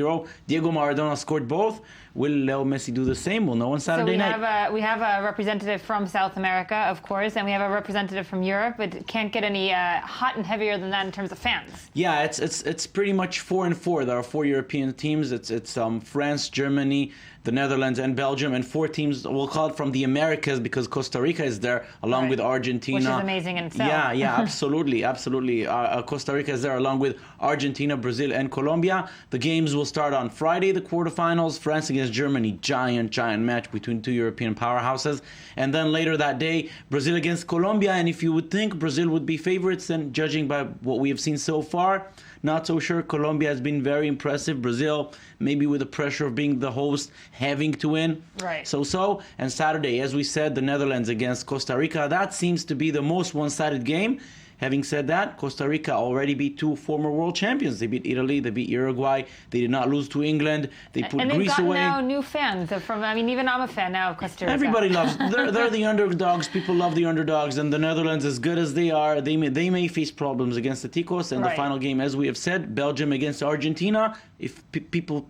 Diego Maradona scored both. Will Leo Messi do the same? We'll know on Saturday night. We have a representative from South America, of course, and we have a representative from Europe, but can't get any hot and heavier than that in terms of fans. Yeah, it's pretty much 4-4. There are 4 European teams. It's France, Germany, the Netherlands, and Belgium, and 4 teams, we'll call it from the Americas, because Costa Rica is there along with Argentina. Which is amazing in itself. Yeah, absolutely. Costa Rica is there along with Argentina, Brazil, and Colombia. The games will start on Friday, the quarterfinals. France against Germany, giant match between 2 European powerhouses. And then later that day, Brazil against Colombia. And if you would think Brazil would be favorites, then judging by what we have seen so far, not so sure. Colombia has been very impressive. Brazil, maybe with the pressure of being the host, having to win. Right. So. And Saturday, as we said, the Netherlands against Costa Rica. That seems to be the most one-sided game. Having said that, Costa Rica already beat 2 former world champions. They beat Italy, they beat Uruguay. They did not lose to England. They put Greece away. And they've got now new fans. Even I'm a fan now of Costa Rica. Everybody loves. They're the underdogs. People love the underdogs. And the Netherlands, as good as they are, they may face problems against the Ticos. And the final game, as we have said, Belgium against Argentina. If people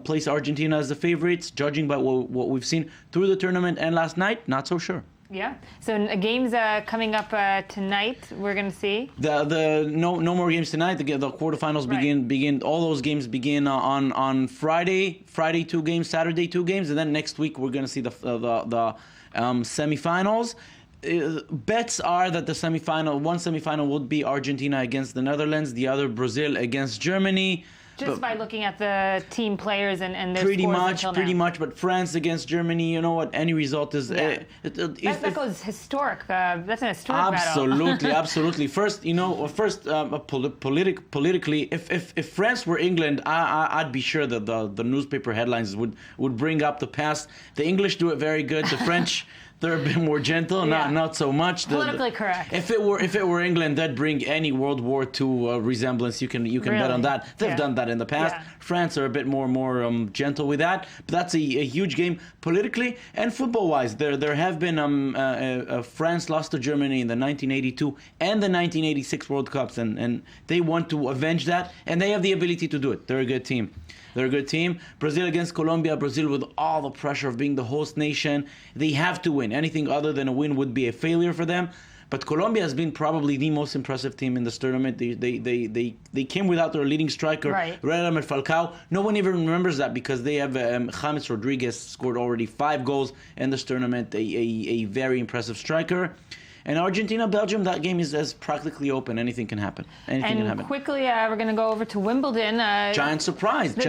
place Argentina as the favorites, judging by what we've seen through the tournament and last night, not so sure. Yeah. So games coming up tonight. We're going to see. No more games tonight. The quarterfinals begin. All those games begin on Friday. Friday 2 games. Saturday 2 games, and then next week we're going to see the semifinals. Bets are that one semifinal would be Argentina against the Netherlands, the other Brazil against Germany. Just by looking at the team players and their scores pretty much. But France against Germany, you know what? Any result is that goes historic. That's an historic battle. Absolutely. First, politically, if France were England, I'd be sure that the newspaper headlines would bring up the past. The English do it very good. The French. They're a bit more gentle, not so much. Politically correct. If it were England, that'd bring any World War II resemblance. You can bet on that. They've done that in the past. Yeah. France are a bit more gentle with that. But that's a huge game politically and football-wise. There have been France lost to Germany in the 1982 and the 1986 World Cups, and they want to avenge that, and they have the ability to do it. They're a good team. Brazil against Colombia. Brazil with all the pressure of being the host nation. They have to win. Anything other than a win would be a failure for them. But Colombia has been probably the most impressive team in this tournament. They came without their leading striker, Radamel Falcao. No one even remembers that because they have James Rodriguez scored already 5 goals in this tournament. A very impressive striker. And Argentina, Belgium, that game is practically open. Anything can happen. Quickly, we're going to go over to Wimbledon. Giant surprise. The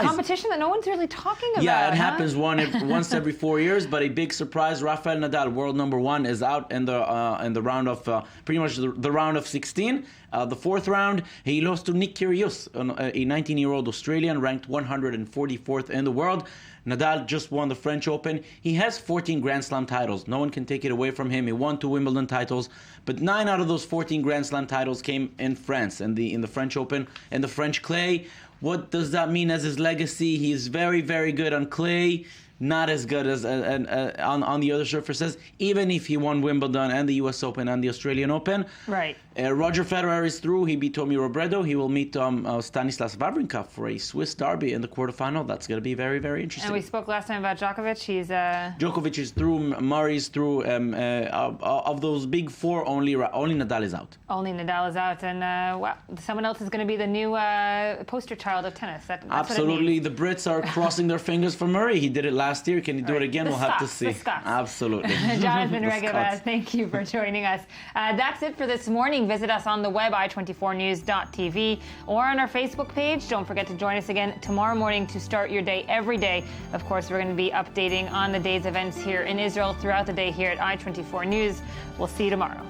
competition that no one's really talking about. Yeah, it happens once every 4 years, but a big surprise. Rafael Nadal, world number 1, is out in the round of pretty much the round of 16. The 4th round, he lost to Nick Kyrgios, a 19-year-old Australian ranked 144th in the world. Nadal just won the French Open. He has 14 Grand Slam titles. No one can take it away from him. He won 2 Wimbledon titles, but 9 out of those 14 Grand Slam titles came in France and in the French Open and the French clay. What does that mean as his legacy? He is very, very good on clay. not as good as on the other surfaces, even if he won Wimbledon and the US Open and the Australian Open. Right. Roger Federer is through. He beat Tommy Robredo. He will meet Stanislas Wawrinka for a Swiss derby in the quarterfinal. That's going to be very, very interesting. And we spoke last time about Djokovic. Djokovic is through. Murray's through. Of those big four, only Nadal is out. Only Nadal is out, and well, someone else is going to be the new poster child of tennis. That's Absolutely. The Brits are crossing their fingers for Murray. He did it last year. Can he do it again? We'll have to see. The Scots. Absolutely. Jonathan Regeva, thank you for joining us. That's it for this morning. Visit us on the web, i24news.tv, or on our Facebook page. Don't forget to join us again tomorrow morning to start your day every day. Of course, we're going to be updating on the day's events here in Israel throughout the day here at i24 News. We'll see you tomorrow.